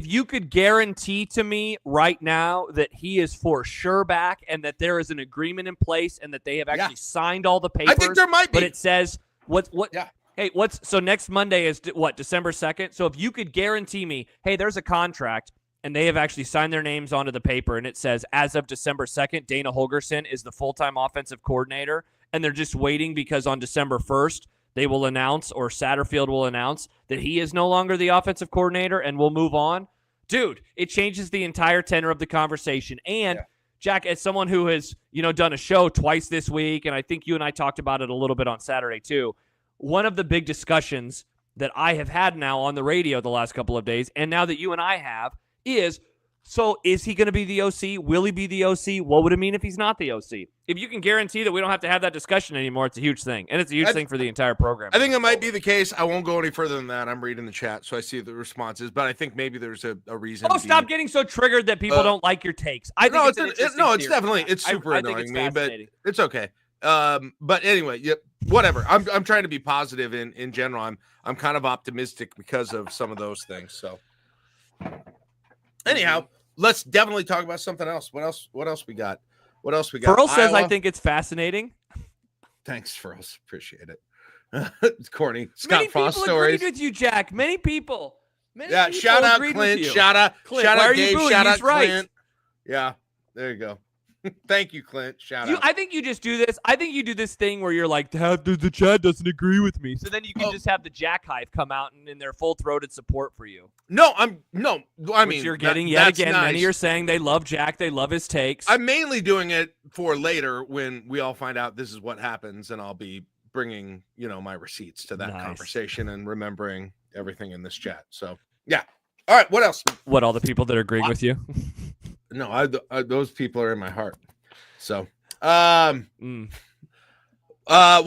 you could guarantee to me right now that he is for sure back and that there is an agreement in place and that they have actually signed all the papers, I think there might be. But it says what? Yeah. Hey, so next Monday is what, December 2nd? So if you could guarantee me, hey, there's a contract and they have actually signed their names onto the paper and it says as of December 2nd, Dana Holgorsen is the full-time offensive coordinator, and they're just waiting because on December 1st, they will announce, or Satterfield will announce, that he is no longer the offensive coordinator and will move on. Dude, it changes the entire tenor of the conversation. And Jack, as someone who has, done a show twice this week, and I think you and I talked about it a little bit on Saturday too, one of the big discussions that I have had now on the radio the last couple of days, and now that you and I have, is, so is he going to be the OC? Will he be the OC? What would it mean if he's not the OC? If you can guarantee that we don't have to have that discussion anymore, it's a huge thing. And it's a huge thing for the entire program. I think it might be the case. I won't go any further than that. I'm reading the chat, so I see the responses. But I think maybe there's a reason. Oh, stop getting so triggered that people don't like your takes. I think it's definitely, it's super annoying me, but it's okay. But anyway, whatever. I'm trying to be positive in general. I'm kind of optimistic because of some of those things. So anyhow, let's definitely talk about something else. What else we got? Furl says, I think it's fascinating. Thanks, Furls. Appreciate it. It's corny. Scott Frost stories. Agreed with you, Jack. Many people. Shout out Clint. Shout out Dave. Shout out Clint. Yeah, there you go. Thank you, Clint. Shout out. I think you just do this. I think you do this thing where you're like, the chat doesn't agree with me. So then you can just have the Jack Hive come out and in their full-throated support for you. I mean, you're getting yet again. Nice. Many are saying they love Jack. They love his takes. I'm mainly doing it for later when we all find out this is what happens, and I'll be bringing, my receipts to that conversation and remembering everything in this chat. So, yeah. All right. What else? What, all the people that are agreeing with you? No, those people are in my heart. So, what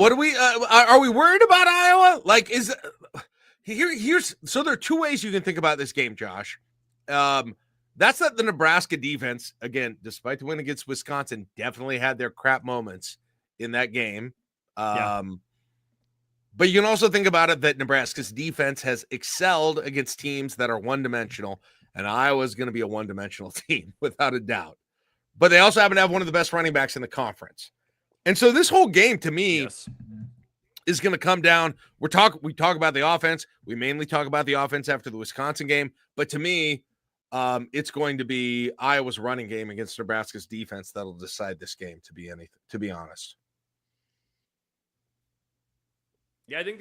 do we? Are we worried about Iowa? Like, here's so there are two ways you can think about this game, Josh. That's that the Nebraska defense, again, despite the win against Wisconsin, definitely had their crap moments in that game. But you can also think about it that Nebraska's defense has excelled against teams that are one-dimensional. And Iowa's going to be a one-dimensional team, without a doubt. But they also happen to have one of the best running backs in the conference. And so this whole game, to me, is going to come down. We talk about the offense. We mainly talk about the offense after the Wisconsin game. But to me, it's going to be Iowa's running game against Nebraska's defense that'll decide this game, to be honest. Yeah, I think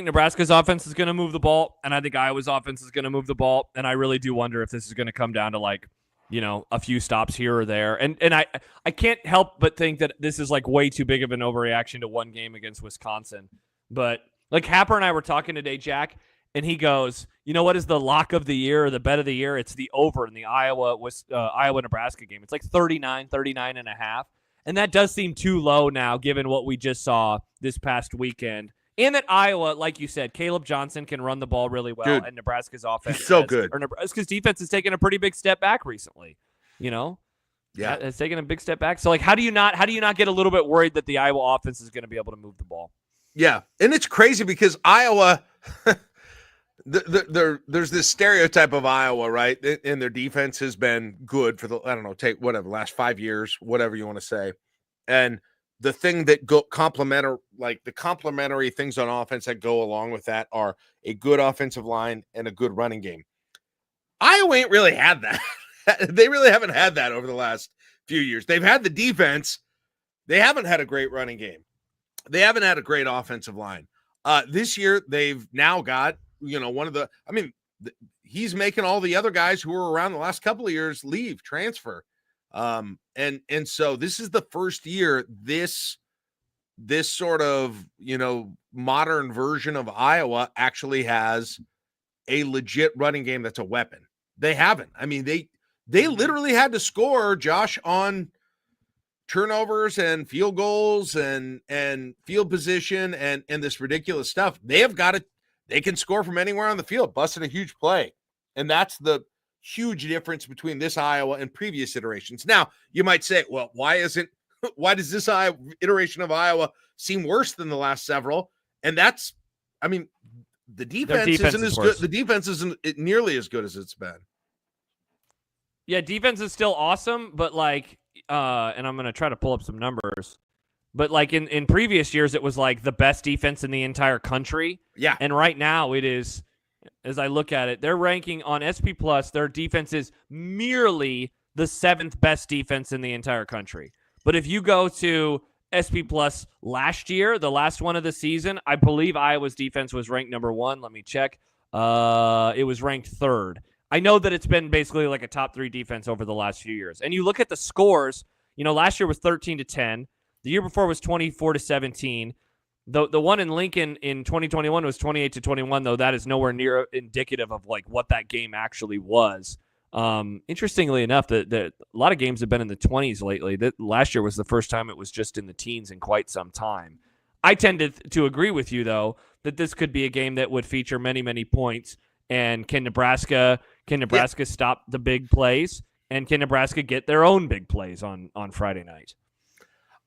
Nebraska's offense is going to move the ball, and I think Iowa's offense is going to move the ball, and I really do wonder if this is going to come down to, like, a few stops here or there. And I can't help but think that this is, like, way too big of an overreaction to one game against Wisconsin. But, like, Happer and I were talking today, Jack, and he goes, what is the lock of the year or the bet of the year? It's the over in the Iowa-Nebraska game. It's like 39 and a half. And that does seem too low now, given what we just saw this past weekend. And that Iowa, like you said, Caleb Johnson can run the ball really well, and Nebraska's offense good. Or Nebraska's defense has taken a pretty big step back recently. Yeah, it's taken a big step back. So, like, how do you not get a little bit worried that the Iowa offense is going to be able to move the ball? Yeah, and it's crazy because Iowa, there's this stereotype of Iowa, right? And their defense has been good for the last 5 years, whatever you want to say, and the thing that complementary things on offense that go along with that are a good offensive line and a good running game. Iowa ain't really had that. They really haven't had that over the last few years. They've had the defense. They haven't had a great running game. They haven't had a great offensive line. This year, they've now got, he's making all the other guys who were around the last couple of years transfer. And so this is the first year this sort of, modern version of Iowa actually has a legit running game that's a weapon. They haven't. I mean, They literally had to score, Josh, on turnovers and field goals and field position and this ridiculous stuff. They can score from anywhere on the field, busting a huge play. And that's the huge difference between this Iowa and previous iterations. Now, you might say, well, why does this iteration of Iowa seem worse than the last several? And that's, I mean, the defense isn't as good. The defense isn't nearly as good as it's been. Yeah, defense is still awesome, but like, and I'm going to try to pull up some numbers, but like in previous years, it was like the best defense in the entire country. Yeah. And right now it is, as I look at it, they're ranking on SP Plus, their defense is merely the 7th best defense in the entire country. But if you go to SP Plus last year, the last one of the season, I believe Iowa's defense was ranked number 1. Let me check. It was ranked 3rd. I know that it's been basically like a top 3 defense over the last few years. And you look at the scores, last year was 13-10. The year before was 24-17. The one in Lincoln in 2021 was 28-21, though that is nowhere near indicative of like what that game actually was. Interestingly enough, that a lot of games have been in the 20s lately. That last year was the first time it was just in the teens in quite some time. I tend to agree with you, though, that this could be a game that would feature many, many points. And can Nebraska stop the big plays? And can Nebraska get their own big plays on Friday night?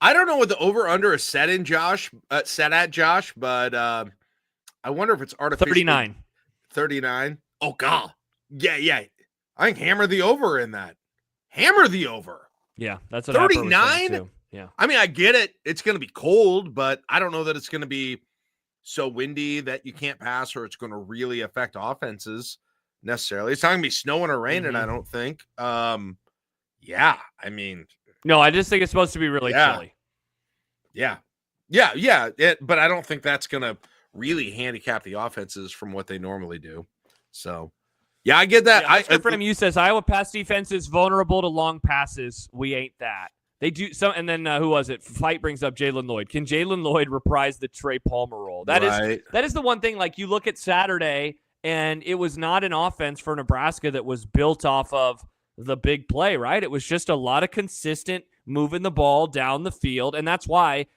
I don't know what the over-under is set at, Josh, but I wonder if it's artificial. 39. 39? Oh, God. Yeah. I think hammer the over in that. Hammer the over. Yeah, that's what 39? Yeah. I mean, I get it. It's going to be cold, but I don't know that it's going to be so windy that you can't pass or it's going to really affect offenses necessarily. It's not going to be snowing or raining, I don't think. Yeah, I mean. No, I just think it's supposed to be really chilly. Yeah. But I don't think that's going to really handicap the offenses from what they normally do. So, yeah, I get that. Yeah, Freedom U says Iowa pass defense is vulnerable to long passes. We ain't that. They do so, and then who was it? Fight brings up Jalen Lloyd. Can Jalen Lloyd reprise the Trey Palmer role? That is the one thing. Like you look at Saturday, and it was not an offense for Nebraska that was built off of the big play, right? It was just a lot of consistent moving the ball down the field, and that's why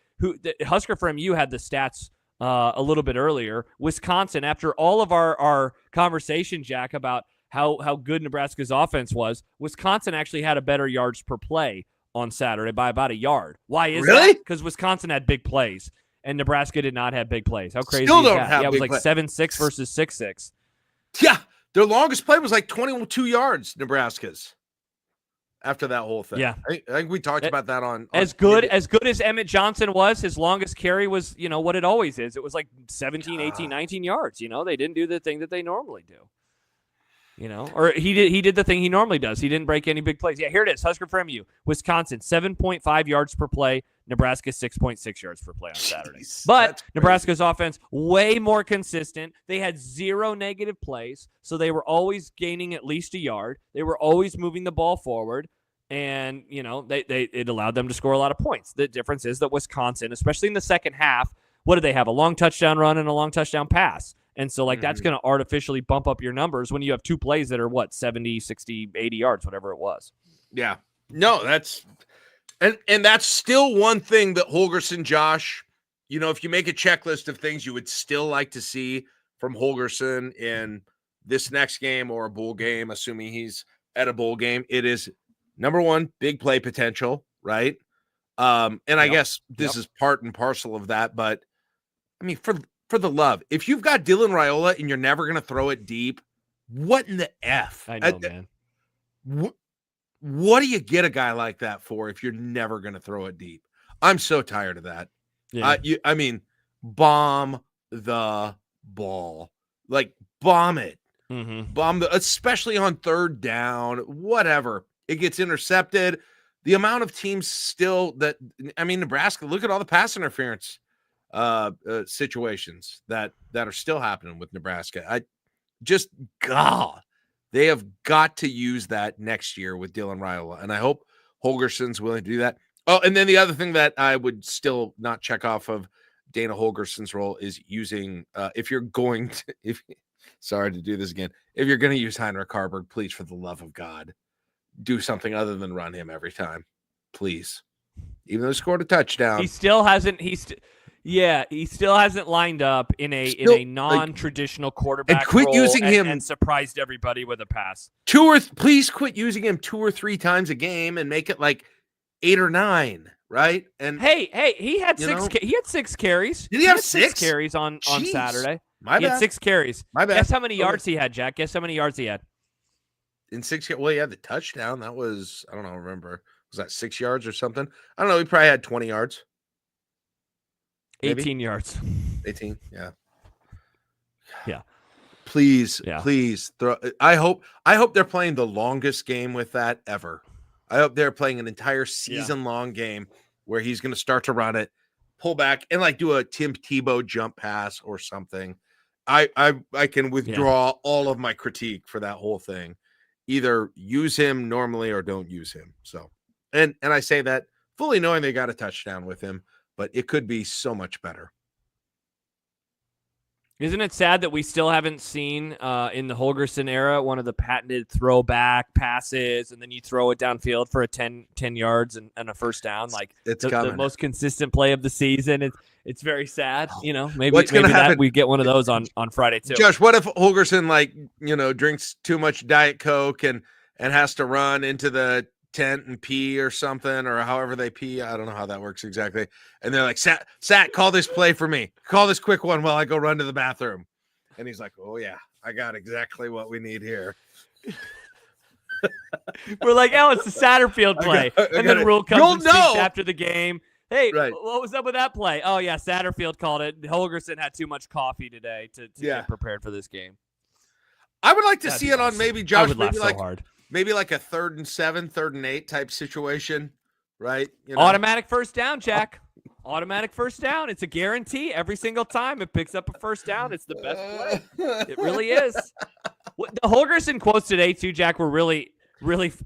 Husker from you had the stats a little bit earlier. Wisconsin, after all of our conversation, Jack, about how good Nebraska's offense was, Wisconsin actually had a better yards per play on Saturday by about a yard. Why is that? Because Wisconsin had big plays, and Nebraska did not have big plays. How crazy is that? Yeah, it was like 7-6 versus 6-6. Yeah, their longest play was like 22 yards, Nebraska's, after that whole thing. Yeah. I think we talked about that on as good as Emmett Johnson was, his longest carry was, what it always is. It was like 17, 18, 19 yards. They didn't do the thing that they normally do. Or he did the thing he normally does. He didn't break any big plays. Yeah, here it is. Husker from you. Wisconsin, 7.5 yards per play. Nebraska, 6.6 yards per play on Saturday. But Nebraska's offense, way more consistent. They had 0 negative plays, so they were always gaining at least a yard. They were always moving the ball forward, and, it allowed them to score a lot of points. The difference is that Wisconsin, especially in the second half, what do they have? A long touchdown run and a long touchdown pass. And so, that's going to artificially bump up your numbers when you have 2 plays that are, 70, 60, 80 yards, whatever it was. Yeah. No, that's – and that's still one thing that Holgorsen, Josh, if you make a checklist of things you would still like to see from Holgorsen in this next game or a bowl game, assuming he's at a bowl game, it is, number 1, big play potential, right? And I guess this is part and parcel of that, but, I mean, for the love, if you've got Dylan Raiola and you're never going to throw it deep, what in the F? I know, man. What do you get a guy like that for if you're never going to throw it deep? I'm so tired of that. Yeah. I mean, bomb the ball. Like, bomb it. Mm-hmm. Especially on 3rd down, whatever. It gets intercepted. The amount of teams still Nebraska, look at all the pass interference situations that are still happening with Nebraska. They have got to use that next year with Dylan Raiola, and I hope Holgorsen's willing to do that. Oh, and then the other thing that I would still not check off of Dana Holgorsen's role is using if you're going to sorry to do this again, if you're going to use Heinrich Harburg, please, for the love of God, do something other than run him every time, please. Even though he scored a touchdown, he still hasn't. He still hasn't lined up in a non-traditional quarterback and quit role using him and surprised everybody with a pass. Please quit using him 2 or 3 times a game and make it like 8 or 9, right? And hey, he had 6. He had 6 carries. Did he have 6 carries on Saturday? My he bad. Had 6 carries. My bad. Guess how many yards he had, Jack? Guess how many yards he had in 6? Well, he had the touchdown. That was, I don't know. Remember, was that 6 yards or something? I don't know. He probably had 20 yards. Maybe? 18 yards. 18. Yeah. Yeah. Please throw. I hope they're playing the longest game with that ever. I hope they're playing an entire season-long game where he's going to start to run it, pull back, and like do a Tim Tebow jump pass or something. I can withdraw all of my critique for that whole thing. Either use him normally or don't use him. So, and I say that fully knowing they got a touchdown with him, but it could be so much better. Isn't it sad that we still haven't seen in the Holgorsen era one of the patented throwback passes, and then you throw it downfield for a 10 yards and a first down? Like it's the most consistent play of the season. It's very sad. You know, maybe that we get one of those on Friday too. Josh, what if Holgorsen drinks too much Diet Coke and has to run into the tent and pee or something, or however they pee? I don't know how that works exactly. And they're like, Sat, call this play for me. Call this quick one while I go run to the bathroom. And he's like, oh yeah, I got exactly what we need here. We're like, oh, it's the Satterfield play. And then Rule comes and speaks after the game. Hey, what was up with that play? Oh yeah, Satterfield called it. Holgorsen had too much coffee today to get prepared for this game. I would like to see it on maybe Josh. I would laugh so hard. Maybe like a 3rd and 7, 3rd and 8 type situation, right? Automatic first down, Jack. Automatic first down. It's a guarantee every single time it picks up a first down. It's the best play. It really is. The Holgorsen quotes today too, Jack, were really,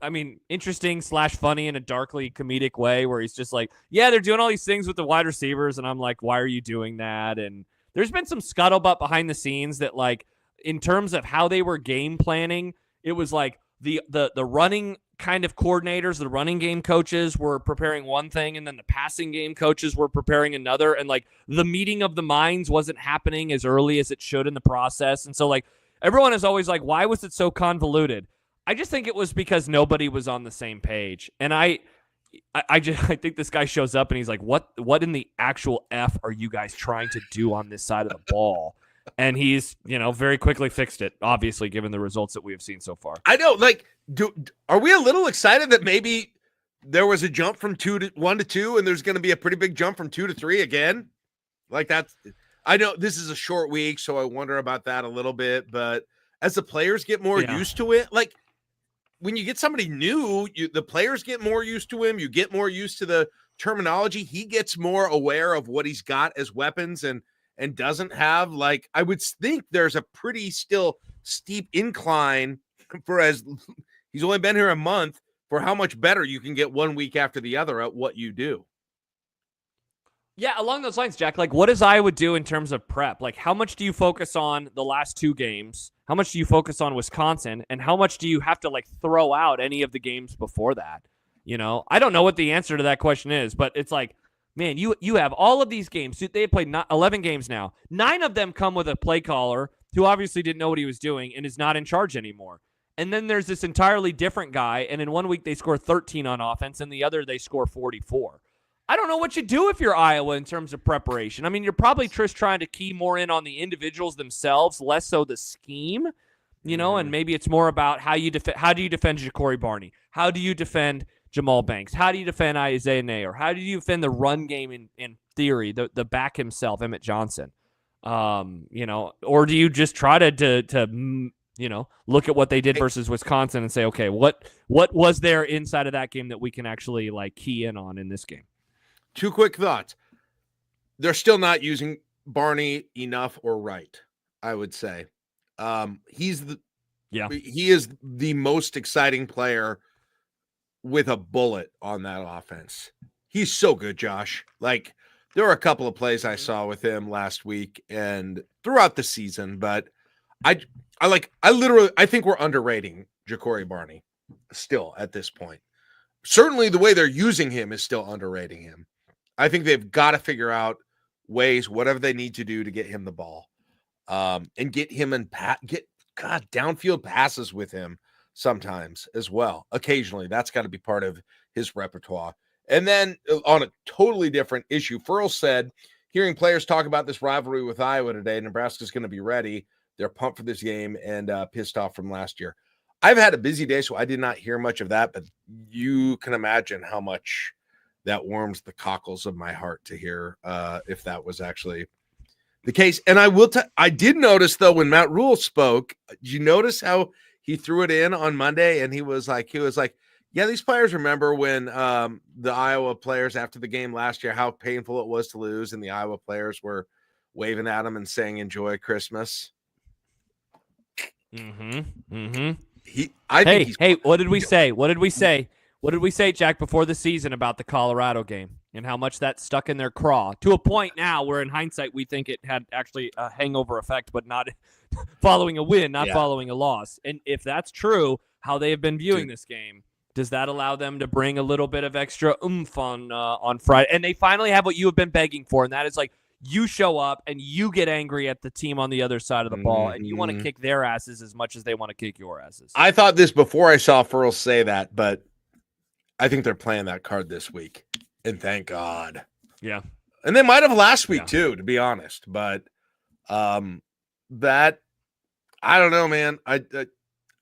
I mean, interesting / funny in a darkly comedic way, where he's just like, yeah, they're doing all these things with the wide receivers, and I'm like, why are you doing that? And there's been some scuttlebutt behind the scenes that, like, in terms of how they were game planning, it was like the running kind of coordinators, the running game coaches were preparing one thing, and then the passing game coaches were preparing another, and like the meeting of the minds wasn't happening as early as it should in the process. And so like everyone is always like, why was it so convoluted? I just think it was because nobody was on the same page. And I think this guy shows up and he's like, what in the actual F are you guys trying to do on this side of the ball? And he's, very quickly fixed it, obviously, given the results that we have seen so far. I know, like, are we a little excited that maybe there was a jump from 1 to 2, and there's going to be a pretty big jump from 2 to 3 again? Like, I know this is a short week, so I wonder about that a little bit. But as the players get more used to it, like, when you get somebody new, the players get more used to him. You get more used to the terminology. He gets more aware of what he's got as weapons and doesn't have. Like, I would think there's a pretty still steep incline for, as he's only been here a month, for how much better you can get 1 week after the other at what you do. Yeah, along those lines, Jack, like, what does Iowa do in terms of prep? Like, how much do you focus on the last 2 games? How much do you focus on Wisconsin? And how much do you have to, like, throw out any of the games before that? I don't know what the answer to that question is, but it's like, man, you have all of these games. They played 11 games now. 9 of them come with a play caller who obviously didn't know what he was doing and is not in charge anymore. And then there's this entirely different guy, and in 1 week they score 13 on offense, and the other they score 44. I don't know what you do if you're Iowa in terms of preparation. I mean, you're probably just trying to key more in on the individuals themselves, less so the scheme, and maybe it's more about how do you defend Ja'Cory Barney? How do you defend Jamal Banks? How do you defend Isaiah Nayer? How do you defend the run game in theory, the back himself, Emmett Johnson? Or do you just try to look at what they did versus Wisconsin and say, okay, what was there inside of that game that we can actually like key in on in this game? 2 quick thoughts. They're still not using Barney enough or right, I would say. He is the most exciting player with a bullet on that offense. He's so good, Josh. Like, there were a couple of plays I saw with him last week and throughout the season, but I think we're underrating Ja'Cory Barney. still at this point. Certainly the way they're using him is still underrating him. I think they've got to figure out ways, whatever they need to do to get him the ball, and get him and get downfield passes with him sometimes as well. Occasionally, that's got to be part of his repertoire. And then on a totally different issue, Furl said, hearing players talk about this rivalry with Iowa today, Nebraska's going to be ready. They're pumped for this game and pissed off from last year. I've had a busy day, so I did not hear much of that, but you can imagine how much that warms the cockles of my heart to hear if that was actually the case. And I did notice, though, when Matt Rule spoke, did you notice how he threw it in on Monday? And he was like, yeah, these players remember when the Iowa players after the game last year, how painful it was to lose, and the Iowa players were waving at him and saying, "Enjoy Christmas." Hey, what did we say? What did we say, Jack, before the season about the Colorado game and how much that stuck in their craw to a point now where in hindsight we think it had actually a hangover effect, but not following a win, not following a loss. And if that's true, how they have been viewing this game, does that allow them to bring a little bit of extra oomph on Friday? And they finally have what you have been begging for, and that is like you show up and you get angry at the team on the other side of the ball, and you want to kick their asses as much as they want to kick your asses. I thought this before I saw Furl say that, but I think they're playing that card this week, and thank God. Yeah. And they might have last week too, to be honest. But that I don't know, man.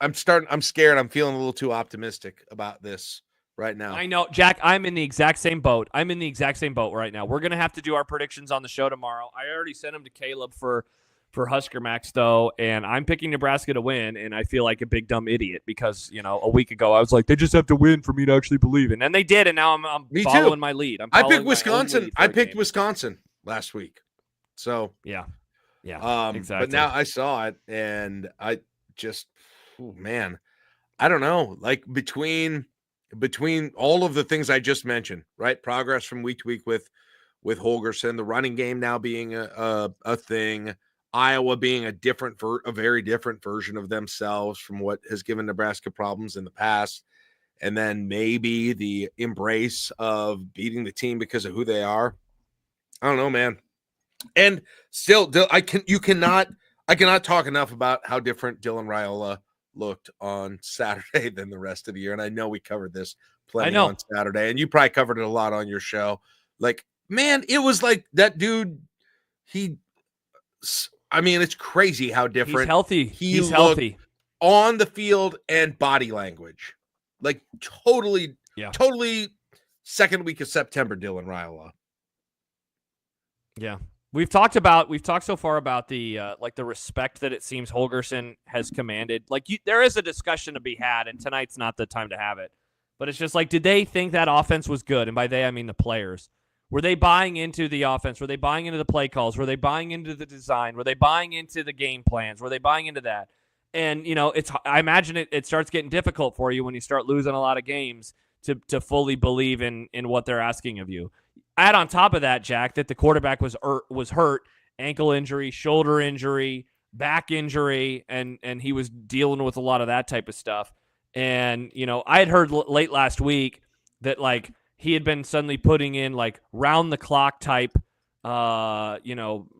I'm scared. I'm feeling a little too optimistic about this right now. I know, Jack, I'm in the exact same boat. Right now. We're going to have to do our predictions on the show tomorrow. I already sent them to Caleb for Husker Max, though, and I'm picking Nebraska to win, and I feel like a big dumb idiot because, a week ago I was like, they just have to win for me to actually believe it. And they did, and now I'm following my lead. I picked Wisconsin. I picked Wisconsin last week. So, yeah, exactly. But now I saw it, and I just, man, I don't know. Like between all of the things I just mentioned, right? Progress from week to week with Holgorsen, the running game now being a thing, Iowa being a very different version of themselves from what has given Nebraska problems in the past, and then maybe the embrace of beating the team because of who they are. I don't know, man. And still, I cannot talk enough about how different Dylan Raiola looked on Saturday than the rest of the year. And I know we covered this plenty on Saturday, and you probably covered it a lot on your show. Like, man, it was like that dude. It's crazy how different. He's healthy. He's healthy on the field and body language. Like totally second week of September, Dylan Raiola. Yeah. We've talked so far about the the respect that it seems Holgorsen has commanded. There is a discussion to be had, and tonight's not the time to have it. But it's just like, did they think that offense was good? And by they, I mean the players. Were they buying into the offense? Were they buying into the play calls? Were they buying into the design? Were they buying into the game plans? Were they buying into that? And, I imagine it starts getting difficult for you when you start losing a lot of games to fully believe in what they're asking of you. Add on top of that, Jack, that the quarterback was hurt, ankle injury, shoulder injury, back injury, and he was dealing with a lot of that type of stuff. And, I had heard late last week that, he had been suddenly putting in, round-the-clock type,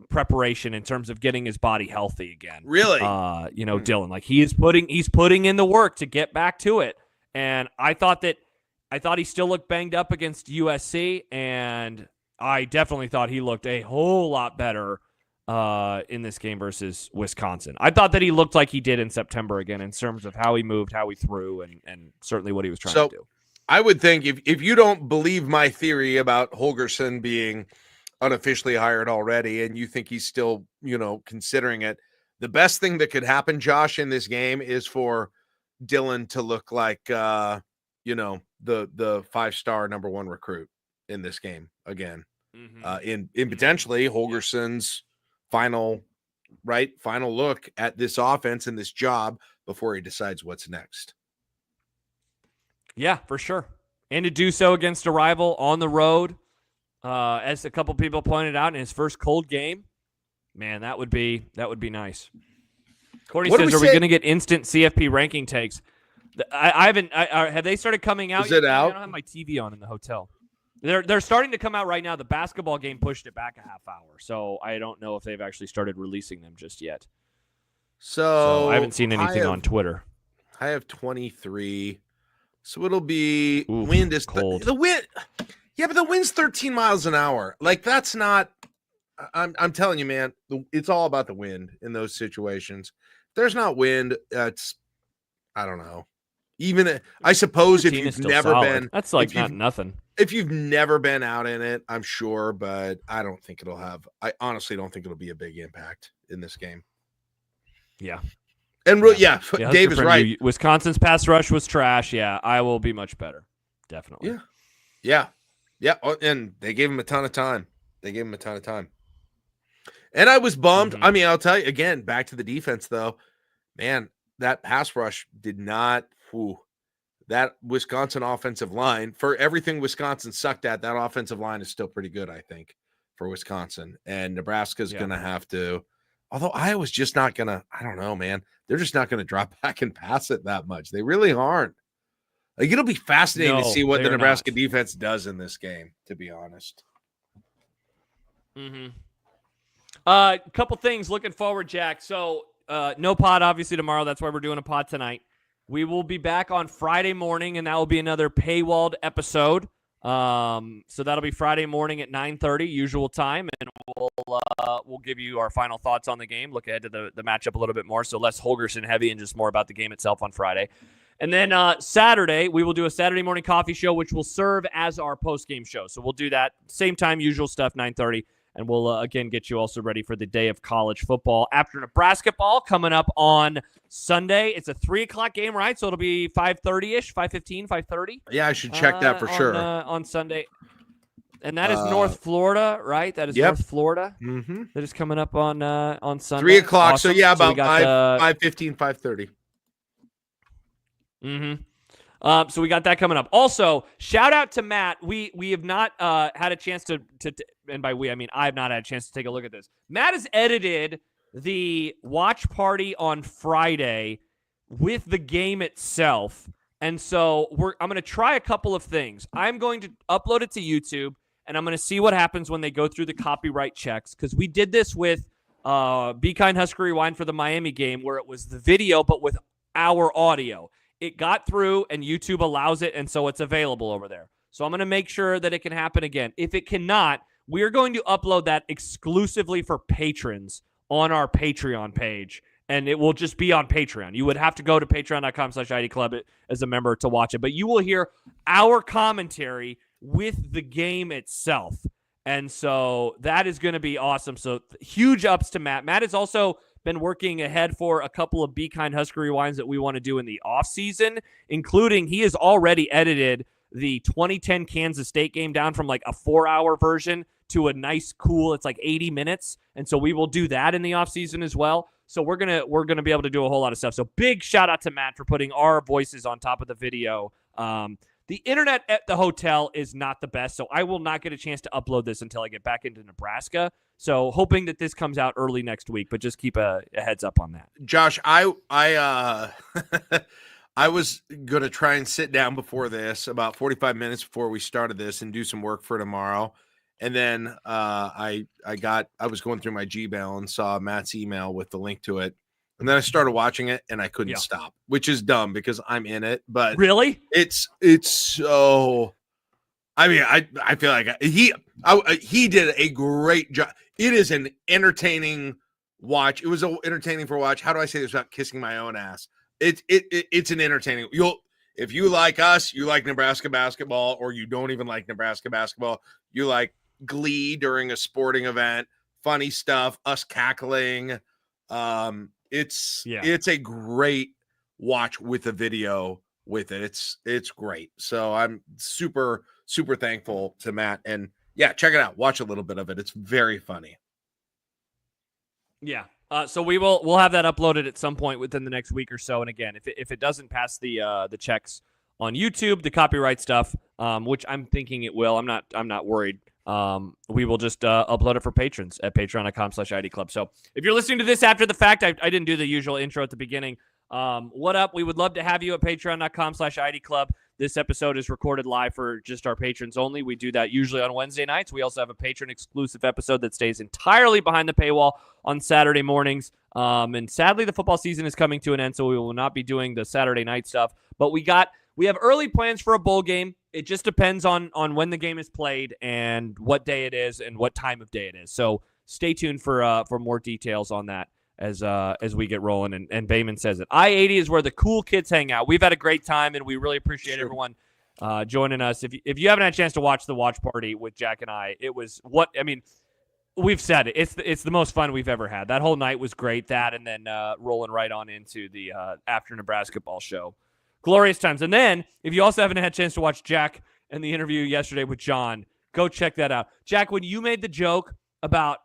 preparation in terms of getting his body healthy again. Really? Dylan, he's putting in the work to get back to it. And I thought he still looked banged up against USC, and I definitely thought he looked a whole lot better in this game versus Wisconsin. I thought that he looked like he did in September again in terms of how he moved, how he threw, and certainly what he was trying to do. I would think if you don't believe my theory about Holgorsen being unofficially hired already, and you think he's still, considering it, the best thing that could happen, Josh, in this game is for Dylan to look like, the 5-star number 1 recruit in this game again. In potentially Holgorsen's final look at this offense and this job before he decides what's next. Yeah, for sure. And to do so against a rival on the road, as a couple people pointed out, in his first cold game, man, that would be nice. Courtney says, are we going to get instant CFP ranking takes? I haven't. Have they started coming out? Is it out? I don't have my TV on in the hotel. They're starting to come out right now. The basketball game pushed it back a half hour, so I don't know if they've actually started releasing them just yet. So I haven't seen anything on Twitter. I have 23, so it'll be wind is cold. The wind, yeah, but the wind's 13 miles an hour. Like that's not. I'm telling you, man, it's all about the wind in those situations. If there's not wind, it's I don't know. Even I suppose if you've never been, that's like not nothing. If you've never been out in it, I'm sure, but I don't think it'll have. I honestly don't think it'll be a big impact in this game. Yeah. And Dave is right. Wisconsin's pass rush was trash. Yeah, I will be much better. Definitely. Yeah. Oh, and they gave him a ton of time. And I was bummed. I mean, I'll tell you again, back to the defense, though. Man, that pass rush did not that Wisconsin offensive line, for everything Wisconsin sucked at, that offensive line is still pretty good, I think, for Wisconsin. And Nebraska's going to have to, although Iowa's just not going to, I don't know, man. They're just not going to drop back and pass it that much. They really aren't. Like, it'll be fascinating to see what the Nebraska defense does in this game, to be honest. Couple things looking forward, Jack. So no pod, obviously, tomorrow. That's why we're doing a pod tonight. We will be back on Friday morning, and that will be another paywalled episode. So that'll be Friday morning at 9:30, usual time, and we'll give you our final thoughts on the game, look ahead to the matchup a little bit more, so less Holgorsen heavy and just more about the game itself on Friday. And then Saturday, we will do a Saturday morning coffee show, which will serve as our post-game show. So we'll do that same time, usual stuff, 9:30. And we'll, again, get you also ready for the day of college football. After Nebraska ball coming up on Sunday. It's a 3 o'clock game, right? So it'll be 5:30-ish, 5:15, 5:30. Yeah, I should check that for sure. On Sunday. And that is North Florida, right? That is North Florida. Mm-hmm. That is coming up on Sunday. 3 o'clock. Awesome. So, yeah, about 5:15, 5:30. So we got that coming up. Also, shout out to Matt. We have not had a chance to and by we I mean I have not had a chance to take a look at this. Matt has edited the watch party on Friday with the game itself, and so I'm going to try a couple of things. I'm going to upload it to YouTube, and I'm going to see what happens when they go through the copyright checks, because we did this with Be Kind Husker Rewind for the Miami game, where it was the video but with our audio. It got through, and YouTube allows it, and so it's available over there. So I'm going to make sure that it can happen again. If it cannot, we're going to upload that exclusively for patrons on our Patreon page, and it will just be on Patreon. You would have to go to patreon.com/IDClub as a member to watch it, but you will hear our commentary with the game itself, and so that is going to be awesome. So huge ups to Matt. Matt has also been working ahead for a couple of Be Kind Husker Rewinds that we want to do in the offseason, including he has already edited the 2010 Kansas State game down from like a 4-hour version to a nice, cool, it's like 80 minutes. And so we will do that in the offseason as well. So we're gonna be able to do a whole lot of stuff. So big shout out to Matt for putting our voices on top of the video. The internet at the hotel is not the best, so I will not get a chance to upload this until I get back into Nebraska. So hoping that this comes out early next week, but just keep a heads up on that. Josh, I I was going to try and sit down before this, about 45 minutes before we started this, and do some work for tomorrow. And then I was going through my Gmail and saw Matt's email with the link to it. And then I started watching it and I couldn't stop, which is dumb because I'm in it. But really, it's so. I mean, I feel like he did a great job. It is an entertaining watch. It was entertaining for watch. How do I say this without kissing my own ass? It's an entertaining. If you like us, you like Nebraska basketball, or you don't even like Nebraska basketball, you like Glee during a sporting event, funny stuff, us cackling. It's a great watch with a video with it. It's great. So I'm super, super thankful to Matt. And yeah, check it out. Watch a little bit of it. It's very funny. Yeah. So we'll have that uploaded at some point within the next week or so. And again, if it doesn't pass the checks on YouTube, the copyright stuff, which I'm thinking it will, I'm not worried. We will just upload it for patrons at patreon.com/IDClub. So if you're listening to this after the fact, I didn't do the usual intro at the beginning. What up? We would love to have you at patreon.com/ID Club. This episode is recorded live for just our patrons only. We do that usually on Wednesday nights. We also have a patron-exclusive episode that stays entirely behind the paywall on Saturday mornings. And sadly, the football season is coming to an end, so we will not be doing the Saturday night stuff. But we have early plans for a bowl game. It just depends on when the game is played and what day it is and what time of day it is. So stay tuned for more details on that as we get rolling. And Bayman says it. I-80 is where the cool kids hang out. We've had a great time, and we really appreciate everyone joining us. If you haven't had a chance to watch the watch party with Jack and I, it was we've said it. It's the most fun we've ever had. That whole night was great. That and then rolling right on into the after Nebraska ball show. Glorious times. And then if you also haven't had a chance to watch Jack and the interview yesterday with John, go check that out. Jack, when you made the joke about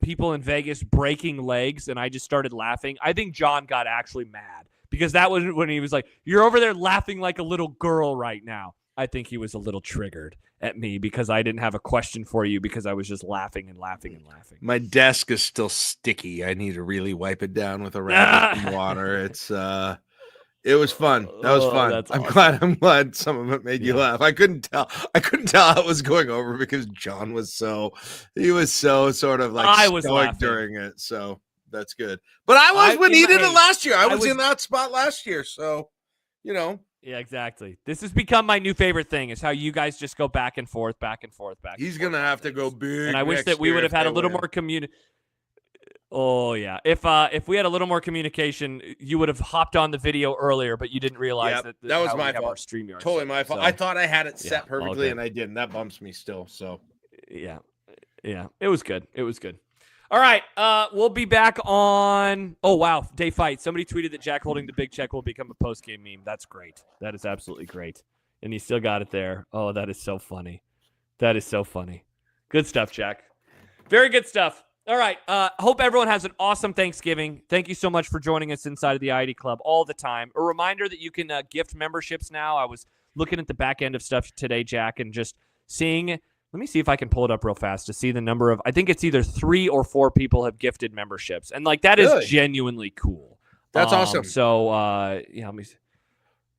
people in Vegas breaking legs and I just started laughing, I think John got actually mad because that was when he was like, you're over there laughing like a little girl right now. I think he was a little triggered at me because I didn't have a question for you because I was just laughing and laughing and laughing. My desk is still sticky. I need to really wipe it down with a rag and water. It was fun. That was fun. I'm glad some of it made you laugh. I couldn't tell how it was going over because John was so sort of like I was stoic during it. So that's good. But I was when he did it last year. I was in that spot last year. So, Yeah, exactly. This has become my new favorite thing is how you guys just go back and forth. He's going to have to go big. And I wish that we would have had a little more communication. Oh, yeah. If we had a little more communication, you would have hopped on the video earlier, but you didn't realize that was my fault. StreamYard totally my fault. So, I thought I had it set perfectly, and I didn't. That bumps me still. So, yeah. It was good. All right. We'll be back on. Oh, wow. Day fight. Somebody tweeted that Jack holding the big check will become a post-game meme. That's great. That is absolutely great. And he still got it there. Oh, that is so funny. Good stuff, Jack. Very good stuff. All right. Hope everyone has an awesome Thanksgiving. Thank you so much for joining us inside of the ID Club all the time. A reminder that you can gift memberships now. I was looking at the back end of stuff today, Jack, and just seeing. Let me see if I can pull it up real fast to see the number of. I think it's either 3 or 4 people have gifted memberships, and like that is genuinely cool. That's awesome. So let me.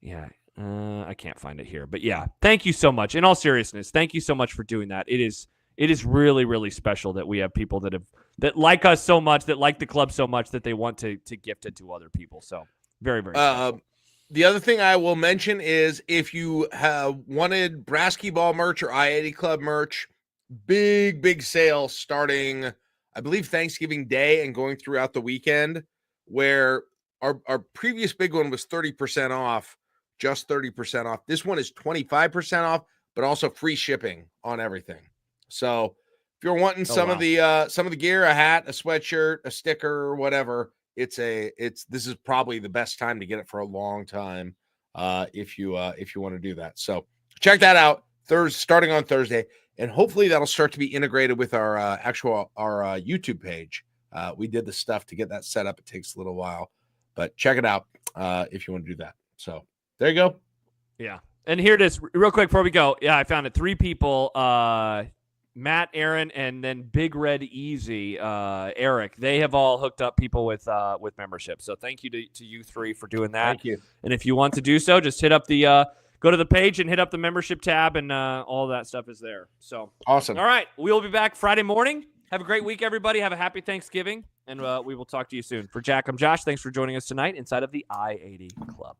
Yeah. I can't find it here, but yeah. Thank you so much. In all seriousness, thank you so much for doing that. It is really, really special that we have people that like us so much, that like the club so much that they want to gift it to other people. So very, very special. The other thing I will mention is if you have wanted Brasky Ball merch or I-80 Club merch, big sale starting, I believe, Thanksgiving Day and going throughout the weekend, where our previous big one was 30% off, just 30% off. This one is 25% off, but also free shipping on everything. So if you're wanting some of the gear, a hat, a sweatshirt, a sticker, or whatever, this is probably the best time to get it for a long time. If you want to do that. So check that out starting on Thursday, and hopefully that'll start to be integrated with our YouTube page. We did the stuff to get that set up. It takes a little while, but check it out if you want to do that. So there you go. Yeah. And here it is real quick before we go. Yeah, I found it. 3 people, Matt, Aaron, and then Big Red Easy, Eric. They have all hooked up people with membership. So thank you to you 3 for doing that. Thank you. And if you want to do so, just hit up the go to the page and hit up the membership tab, and all that stuff is there. So awesome. All right, we will be back Friday morning. Have a great week, everybody. Have a happy Thanksgiving, and we will talk to you soon. For Jack, I'm Josh. Thanks for joining us tonight inside of the I-80 Club.